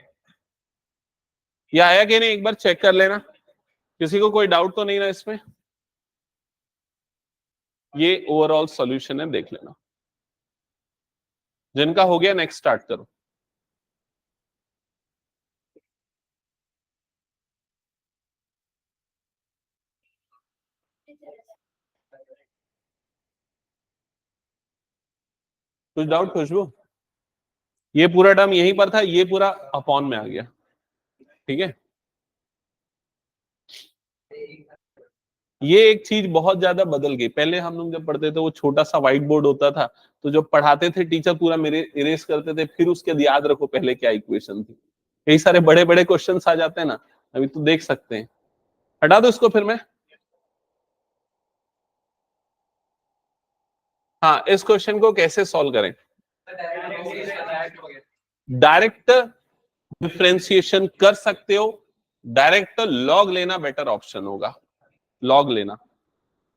ये आया कि नहीं एक बार चेक कर लेना, किसी को कोई डाउट तो नहीं ना इसमें? ये ओवरऑल सॉल्यूशन है, देख लेना। जिनका हो गया नेक्स्ट स्टार्ट करो। कुछ डाउट खुशबू? ये पूरा टर्म यहीं पर था, ये पूरा अपॉन में आ गया। ठीक है, ये एक चीज बहुत ज्यादा बदल गई। पहले हम लोग जब पढ़ते थे वो छोटा सा व्हाइट बोर्ड होता था, तो जब पढ़ाते थे टीचर पूरा मेरे इरेज करते थे, फिर उसके बाद याद रखो पहले क्या इक्वेशन थी। कई सारे बड़े बड़े क्वेश्चन आ जाते हैं ना, अभी तो देख सकते हैं। हटा दो इसको फिर मैं। हाँ, इस क्वेश्चन को कैसे सॉल्व करें? डायरेक्ट डिफरेंशिएशन कर सकते हो, डायरेक्ट लॉग लेना बेटर ऑप्शन होगा। लॉग लेना,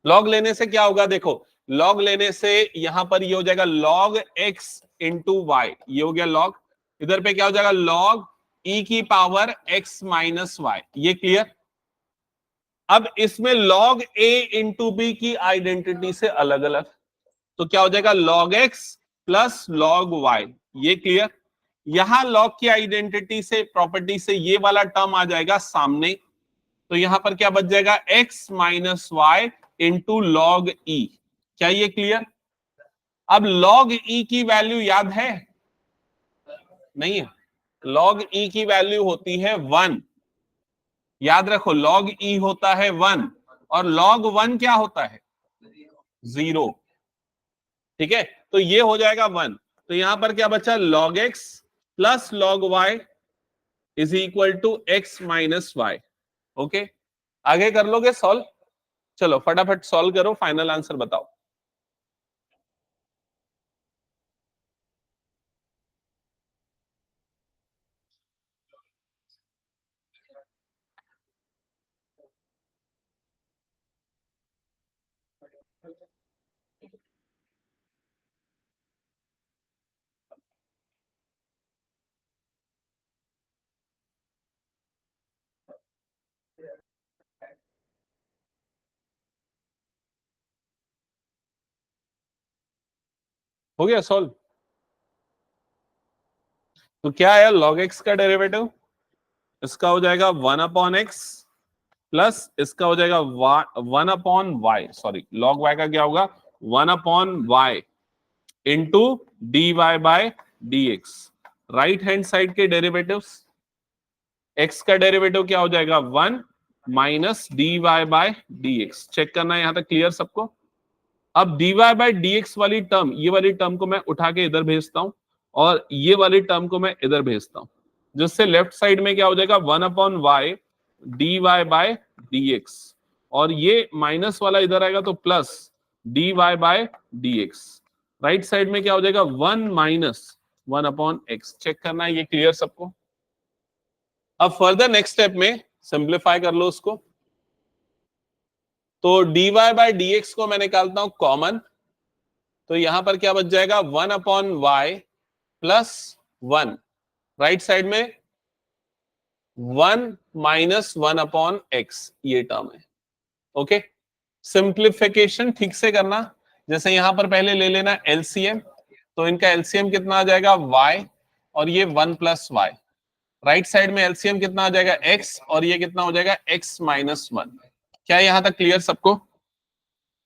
लॉग लेने से क्या होगा देखो, लॉग लेने से यहां पर ये हो जाएगा log x इंटू वाई, ये हो गया लॉग। इधर पे क्या हो जाएगा log e की पावर x माइनस वाई, ये क्लियर। अब इसमें log a इंटू बी की आइडेंटिटी से अलग अलग, तो क्या हो जाएगा log x plus log y, ये क्लियर। यहां log की आइडेंटिटी से, प्रॉपर्टी से ये वाला टर्म आ जाएगा सामने, तो यहां पर क्या बच जाएगा x minus y into log e, क्या ये क्लियर? अब log e की वैल्यू याद है? नहीं है, log e की वैल्यू होती है 1, याद रखो log e होता है 1 और log 1 क्या होता है? 0। ठीक है, तो ये हो जाएगा 1, तो यहां पर क्या बचा log x plus log y is equal to x minus y. Okay, आगे कर लोगे सॉल्व? चलो फटाफट सॉल्व करो, फाइनल आंसर बताओ। हो गया सॉल्व? तो क्या आया log x का डेरिवेटिव? इसका हो जाएगा 1 अपॉन एक्स प्लस इसका हो जाएगा 1 upon y, sorry log y का क्या होगा 1 upon y into d y by d x. Right hand side के डेरिवेटिव्स, x का डेरिवेटिव क्या हो जाएगा 1 minus d y by d x. Check करना है यहां तक क्लियर सबको? अब dy बाय dx वाली टर्म, ये वाली टर्म को मैं उठा के इधर भेजता हूं और ये वाली टर्म को मैं इधर भेजता हूं, जिससे लेफ्ट साइड में क्या हो जाएगा 1 upon y d y by d x, और ये माइनस वाला इधर आएगा तो plus d y by d x. Right side में क्या हो जाएगा 1 माइनस 1 अपॉन एक्स। चेक करना है ये क्लियर सबको? अब फर्दर नेक्स्ट स्टेप में सिंप्लीफाई कर लो उसको, तो dy बाय dx को मैं निकालता हूं कॉमन, तो यहां पर क्या बच जाएगा 1 upon y plus 1, right side में 1 माइनस 1 अपॉन एक्स, ये टर्म है। ओके, सिंप्लीफिकेशन ठीक से करना, जैसे यहां पर पहले ले लेना एलसीएम, तो इनका एलसीएम कितना आ जाएगा y और ये 1 प्लस वाई। राइट साइड में एलसीएम कितना आ जाएगा x और ये कितना हो जाएगा x माइनस 1। क्या यहां तक क्लियर सबको?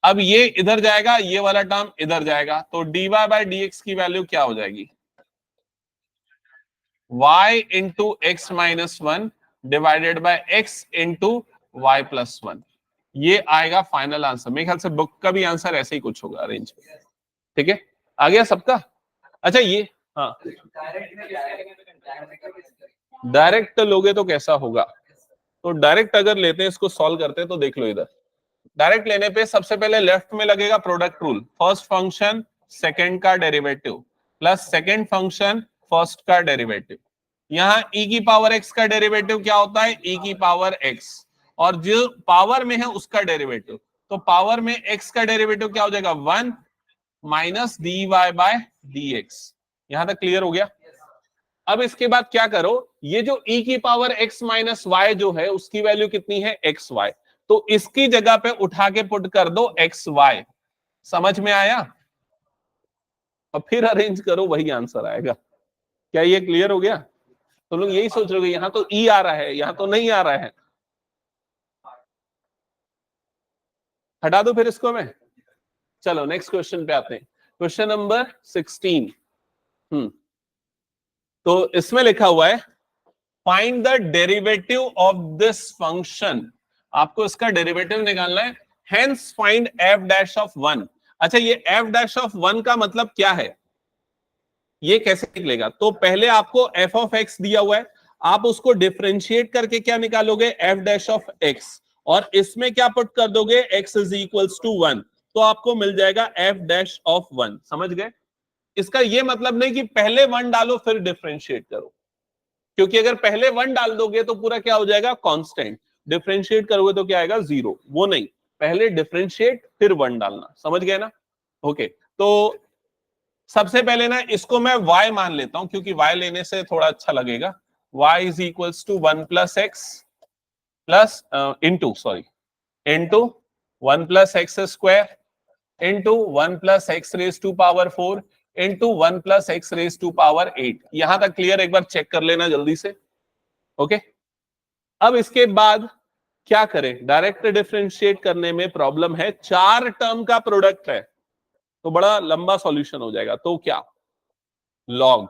अब ये इधर जाएगा, ये वाला टर्म इधर जाएगा, तो dy बाय dx की वैल्यू क्या हो जाएगी y into x minus 1 divided by x into y plus 1। ये आएगा फाइनल आंसर। मेरे ख्याल से बुक का भी आंसर ऐसे ही कुछ होगा अरेंज। ठीक है, आ गया सबका? अच्छा ये, हाँ डायरेक्ट लोगे तो कैसा होगा? तो डायरेक्ट अगर लेते हैं, इसको सॉल्व करते हैं, तो देख लो इधर डायरेक्ट लेने पे सबसे पहले लेफ्ट में लगेगा product rule, first function second का derivative plus second function first का डेरिवेटिव। यहां e की पावर x का डेरिवेटिव क्या होता है? e की पावर x, और जो पावर में है उसका डेरिवेटिव। तो पावर में x का डेरिवेटिव क्या हो जाएगा 1 माइनस dy बाय dx। यहां तक क्लियर हो गया। अब इसके बाद क्या करो, ये जो e की पावर x माइनस वाई जो है उसकी वैल्यू कितनी है एक्स वाई, तो इसकी जगह पे उठा के पुट कर दो एक्स वाई। समझ में आया? और फिर अरेंज करो, वही आंसर आएगा। क्या ये क्लियर हो गया? तो लोग यही सोच रहे हो यहां तो ई आ रहा है, यहां तो नहीं आ रहा है। हटा दो फिर इसको मैं। चलो नेक्स्ट क्वेश्चन पे आते हैं, क्वेश्चन नंबर 16। तो इसमें लिखा हुआ है find the derivative of this function. आपको इसका डेरिवेटिव निकालना है। Hence find F dash of 1। अच्छा, ये एफ डैश ऑफ 1 का मतलब क्या है, ये कैसे निकलेगा? तो पहले आपको एफ ऑफ एक्स दिया हुआ है, आप उसको डिफरेंशिएट करके क्या निकालोगे, एफ डैश ऑफ एक्स, और इसमें क्या पुट कर दोगे, एक्स इज इक्वल्स टू 1, तो आपको मिल जाएगा एफ डैश ऑफ 1। समझ गए? इसका ये मतलब नहीं कि पहले 1 डालो फिर डिफरेंशिएट करो, क्योंकि अगर पहले 1 डाल दोगे तो पूरा क्या हो जाएगा, कांस्टेंट। डिफरेंशिएट करोगे तो क्या आएगा, 0। वो नहीं, पहले डिफरेंशिएट फिर 1 डालना। समझ गए ना? ओके, तो सबसे पहले ना इसको मैं y मान लेता हूं, क्योंकि y लेने से थोड़ा अच्छा लगेगा। y is equals to 1 plus x plus into 1 plus x square into 1 plus x raise to power 4 into 1 plus x raise to power 8। यहां तक क्लियर? एक बार चेक कर लेना जल्दी से। ओके, अब इसके बाद क्या करें, डायरेक्ट डिफरेंशिएट करने में प्रॉब्लम है, 4 टर्म का प्रोडक्ट है तो बड़ा लंबा सॉल्यूशन हो जाएगा। तो क्या, लॉग।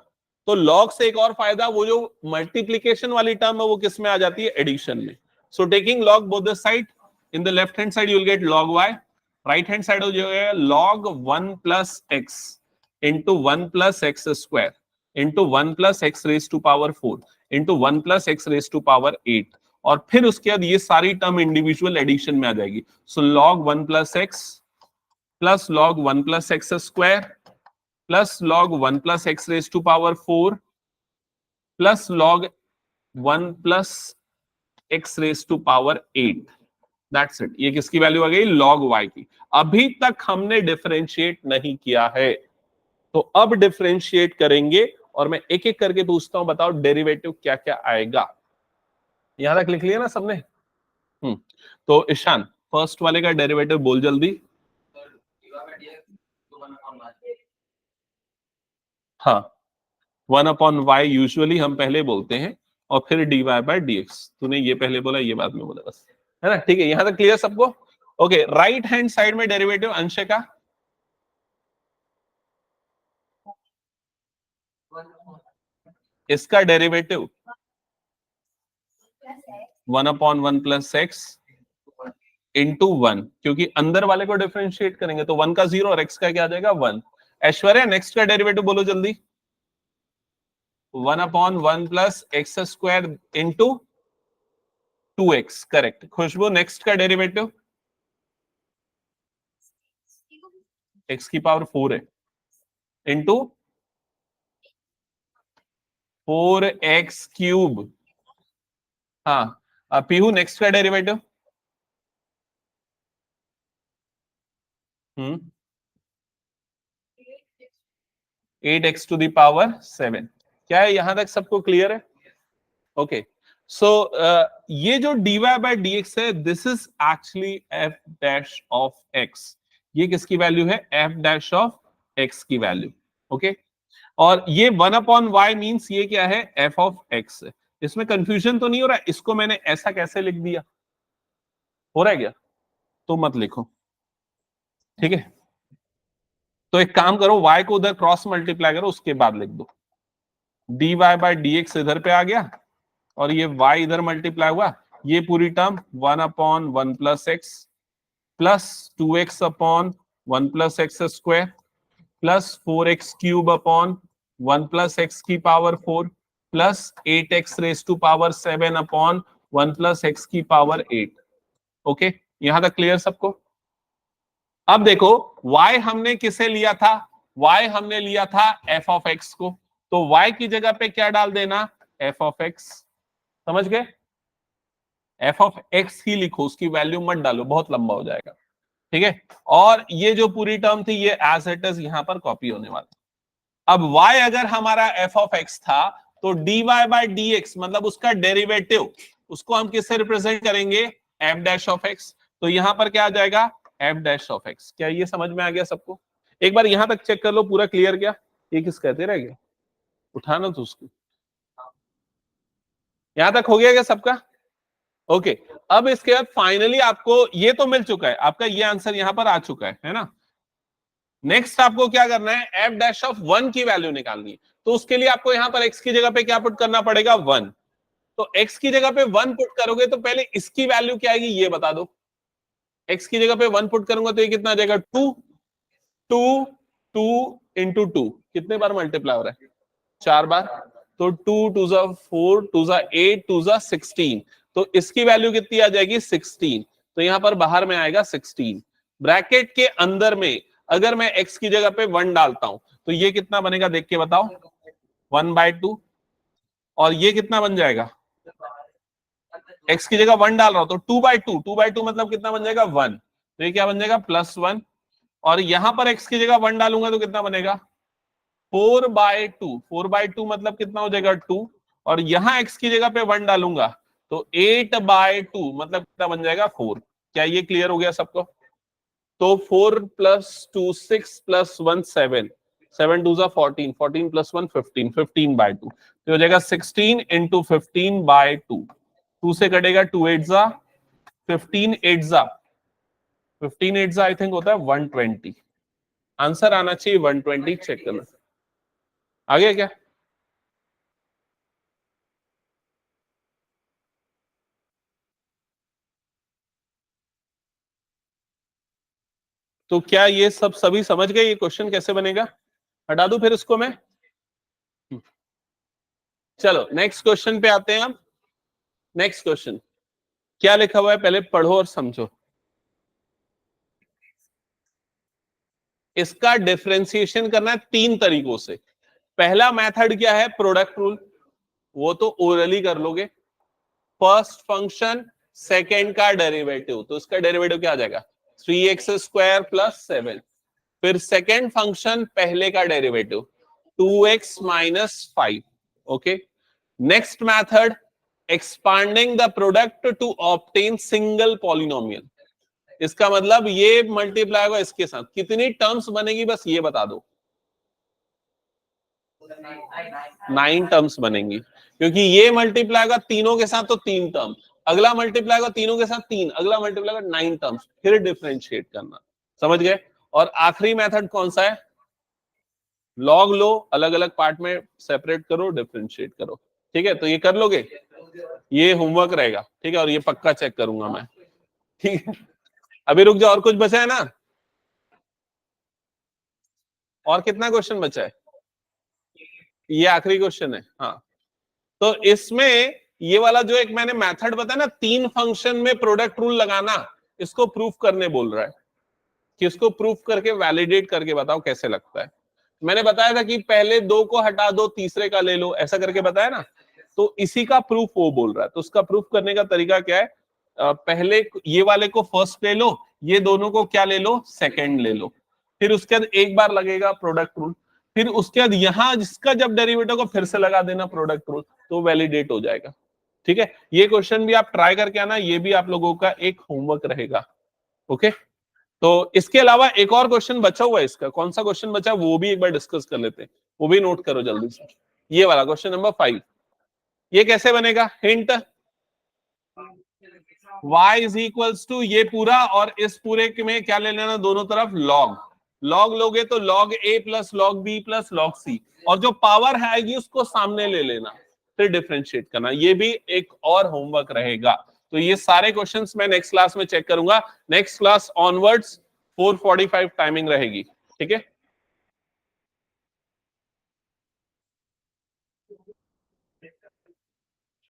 तो लॉग से एक और फायदा, वो जो मल्टीप्लीकेशन वाली टर्म है वो किस में आ जाती है, एडिशन में। So taking log both the side, in the left hand side you will get log y, right hand side हो जाएगा log 1 plus x into 1 plus x square into 1 plus x raise to power 4 into 1 plus x raise to power 8, और फिर उसके बाद ये सारी term individual addition में आ जाएगी। So log 1 plus x plus log 1 plus x square plus log 1 plus x raise to power 4 plus log 1 plus x raise to power 8। That's it. ये किसकी वैल्यू आ गई, log y की। अभी तक हमने डिफरेंशिएट नहीं किया है, तो अब डिफरेंशिएट करेंगे और मैं एक एक करके पूछता हूं, बताओ डेरिवेटिव क्या क्या आएगा। यहां तक लिख लिया ना सबने? तो ईशान, फर्स्ट वाले का डेरिवेटिव बोल जल्दी। हाँ, 1 अपॉन वाई यूजुअली हम पहले बोलते हैं और फिर dy बाय dx। तूने ये पहले बोला, ये बाद में बोला, बस है ना? ठीक है, यहां तक क्लियर सबको? ओके, राइट हैंड साइड में डेरिवेटिव अंश का इसका derivative 1 upon 1 plus x into 1, क्योंकि अंदर वाले को डिफरेंशिएट करेंगे तो 1 का 0 और x का क्या आ जाएगा 1। ऐश्वर्या, नेक्स्ट का डेरिवेटिव बोलो जल्दी। 1 upon 1 plus x square into 2x, correct. Khushboo, next का डेरिवेटिव x की पावर 4 है इंटू 4x क्यूब। हाँ, पीहू नेक्स्ट का derivative. 8x to the power 7। क्या है, यहां तक सबको क्लियर है? ओके, सो ये जो dy बाय dx है, this is actually f dash of x। ये किसकी वैल्यू है, f डैश ऑफ x की वैल्यू। ओके, और ये 1 अपॉन वाई मीन्स ये क्या है, f ऑफ x। इसमें कंफ्यूजन तो नहीं हो रहा है, इसको मैंने ऐसा कैसे लिख दिया, हो रहा है क्या? तो मत लिखो, ठीक है? तो एक काम करो, y को उधर क्रॉस मल्टीप्लाई करो, उसके बाद लिख दो। dy बाय dx इधर पे आ गया और ये y इधर मल्टीप्लाई हुआ, ये पूरी term 1 upon 1 plus x plus 2x upon 1 plus x square plus 4x cube upon 1 plus x की power 4 plus 8x raise to power 7 upon 1 plus x की पावर 8। ओके, यहां तक क्लियर सबको? अब देखो, y हमने किसे लिया था, y हमने लिया था f ऑफ x को, तो y की जगह पे क्या डाल देना, f ऑफ x। समझ गए? एफ ऑफ एक्स ही लिखो, उसकी वैल्यू मत डालो, बहुत लंबा हो जाएगा, ठीक है। और ये जो पूरी टर्म थी ये एज इट इज यहां पर कॉपी होने वाला। अब y अगर हमारा एफ ऑफ एक्स था तो dy बाय डी एक्स मतलब उसका डेरिवेटिव, उसको हम किससे रिप्रेजेंट करेंगे, एफ डैश ऑफ एक्स। तो यहां पर क्या आ जाएगा, एफ डैश ऑफ एक्स। क्या ये समझ में आ गया सबको? एक बार यहां तक चेक कर लो, पूरा क्लियर क्या? ये किस कहते रह गया, उठाना तो उसको। यहां तक हो गया क्या सबका? ओके अब इसके बाद फाइनली आपको ये तो मिल चुका है, आपका ये आंसर यहां पर आ चुका है ना। नेक्स्ट आपको क्या करना है, एफ डैश ऑफ 1 की वैल्यू निकालनी है। तो उसके लिए आपको यहां पर x की जगह पे क्या पुट करना पड़ेगा, 1। तो x की जगह पे 1 पुट करोगे तो पहले इसकी वैल्यू क्या आएगी ये बता दो। x की जगह पे 1 पुट करूंगा तो ये कितना आ जाएगा, 2 2 2 इंटू 2 कितने बार मल्टीप्लाई हो रहा है, 4 बार। तो 2 2 जा 4 2 जा 8 2 जा 16। तो इसकी वैल्यू कितनी आ जाएगी, 16। तो यहां पर बाहर में आएगा 16। ब्रैकेट के अंदर में अगर मैं x की जगह पे 1 डालता हूं तो ये कितना बनेगा देख के बताओ, 1/2। और ये कितना बन जाएगा, x की जगह 1 डाल रहा हूं तो 2/2, 2/2 मतलब कितना बन जाएगा, 1। तो ये क्या बन जाएगा, +1। और यहां पर x की जगह 1 डालूंगा तो कितना बनेगा, 4/2। 4/2 मतलब कितना हो जाएगा, 2। और यहां x की जगह पे 1 डालूंगा तो 8/2 मतलब कितना बन जाएगा, 4। क्या ये क्लियर हो गया सबको? तो 4 + 2 6 + 1 7 7 2 14 14 + 1 15 15/2। तो हो जाएगा 16 × 15/2। 2 से कटेगा 2 8 जा 15 8 जा 15 8 जा आई थिंक होता है 120। आंसर आना चाहिए 120, चेक करना आ गया क्या? तो क्या ये सब सभी समझ गए ये क्वेश्चन कैसे बनेगा? हटा दूं फिर इसको मैं? चलो नेक्स्ट क्वेश्चन पे आते हैं हम। नेक्स्ट क्वेश्चन क्या लिखा हुआ है पहले पढ़ो और समझो। इसका डिफरेंशिएशन करना है 3 तरीकों से। पहला मेथड क्या है, प्रोडक्ट रूल, वो तो ओरली कर लोगे। फर्स्ट फंक्शन सेकेंड का डेरिवेटिव, तो इसका डेरिवेटिव क्या आ जाएगा, 3x² + 7। फिर सेकेंड फंक्शन पहले का derivative 2x - 5। Okay next method expanding the product to obtain single polynomial. इसका मतलब ये मल्टीप्लाई होगा इसके साथ, कितनी टर्म्स बनेगी बस ये बता दो। 9 टर्म्स बनेंगी, क्योंकि ये मल्टीप्लाई होगा तीनों के साथ तो 3 टर्म, अगला मल्टीप्लाई होगा तीनों के साथ 3, अगला मल्टीप्लाई होगा 9 टर्म्स, फिर डिफरेंशिएट करना। समझ गए? और आखिरी मेथड कौन सा है, लॉग लो, अलग अलग पार्ट में सेपरेट करो, डिफरेंशिएट करो। ठीक है, तो ये कर लोगे, ये होमवर्क रहेगा। ठीक है, और ये पक्का चेक करूंगा मैं। ठीक है, अभी रुक जाओ, और कुछ बचा है ना? और कितना क्वेश्चन बचा है? ये आखिरी क्वेश्चन है। हाँ, तो इसमें ये वाला जो एक मैंने मेथड बताया ना, 3 फंक्शन में प्रोडक्ट रूल लगाना, इसको प्रूफ करने बोल रहा है कि इसको प्रूफ करके वैलिडेट करके बताओ कैसे लगता है। मैंने बताया था कि पहले 2 को हटा दो तीसरे का ले लो, ऐसा करके बताया ना। तो इसी का प्रूफ वो बोल रहा है। तो उसका प्रूफ करने का तरीका क्या है, पहले ये वाले को फर्स्ट ले लो, ये दोनों को क्या ले लो, सेकंड ले लो। फिर उसके बाद एक बार लगेगा प्रोडक्ट रूल, फिर उसके बाद यहां जिसका जब डेरिवेटिव को फिर से लगा देना प्रोडक्ट रूल, तो वैलिडेट हो जाएगा। ठीक है, ये क्वेश्चन भी आप ट्राई करके आना, ये भी आप लोगों का एक होमवर्क रहेगा। ओके, तो इसके अलावा एक और क्वेश्चन बचा हुआ है, इसका कौन सा क्वेश्चन बचा है वो भी एक बार डिस्कस कर लेते हैं, वो भी नोट करो जल्दी से। ये वाला क्वेश्चन नंबर 5, ये कैसे बनेगा, हिंट, y = ये पूरा और इस पूरे में क्या ले लेना, दोनों तरफ लॉग। लॉग लोगे तो log a + log b + log c, और जो पावर आएगी उसको सामने ले लेना, फिर डिफरेंशिएट करना। ये भी एक और होमवर्क रहेगा। तो ये सारे क्वेश्चंस मैं नेक्स्ट क्लास में चेक करूंगा। नेक्स्ट क्लास ऑनवर्ड्स 4:45 टाइमिंग रहेगी। ठीक है।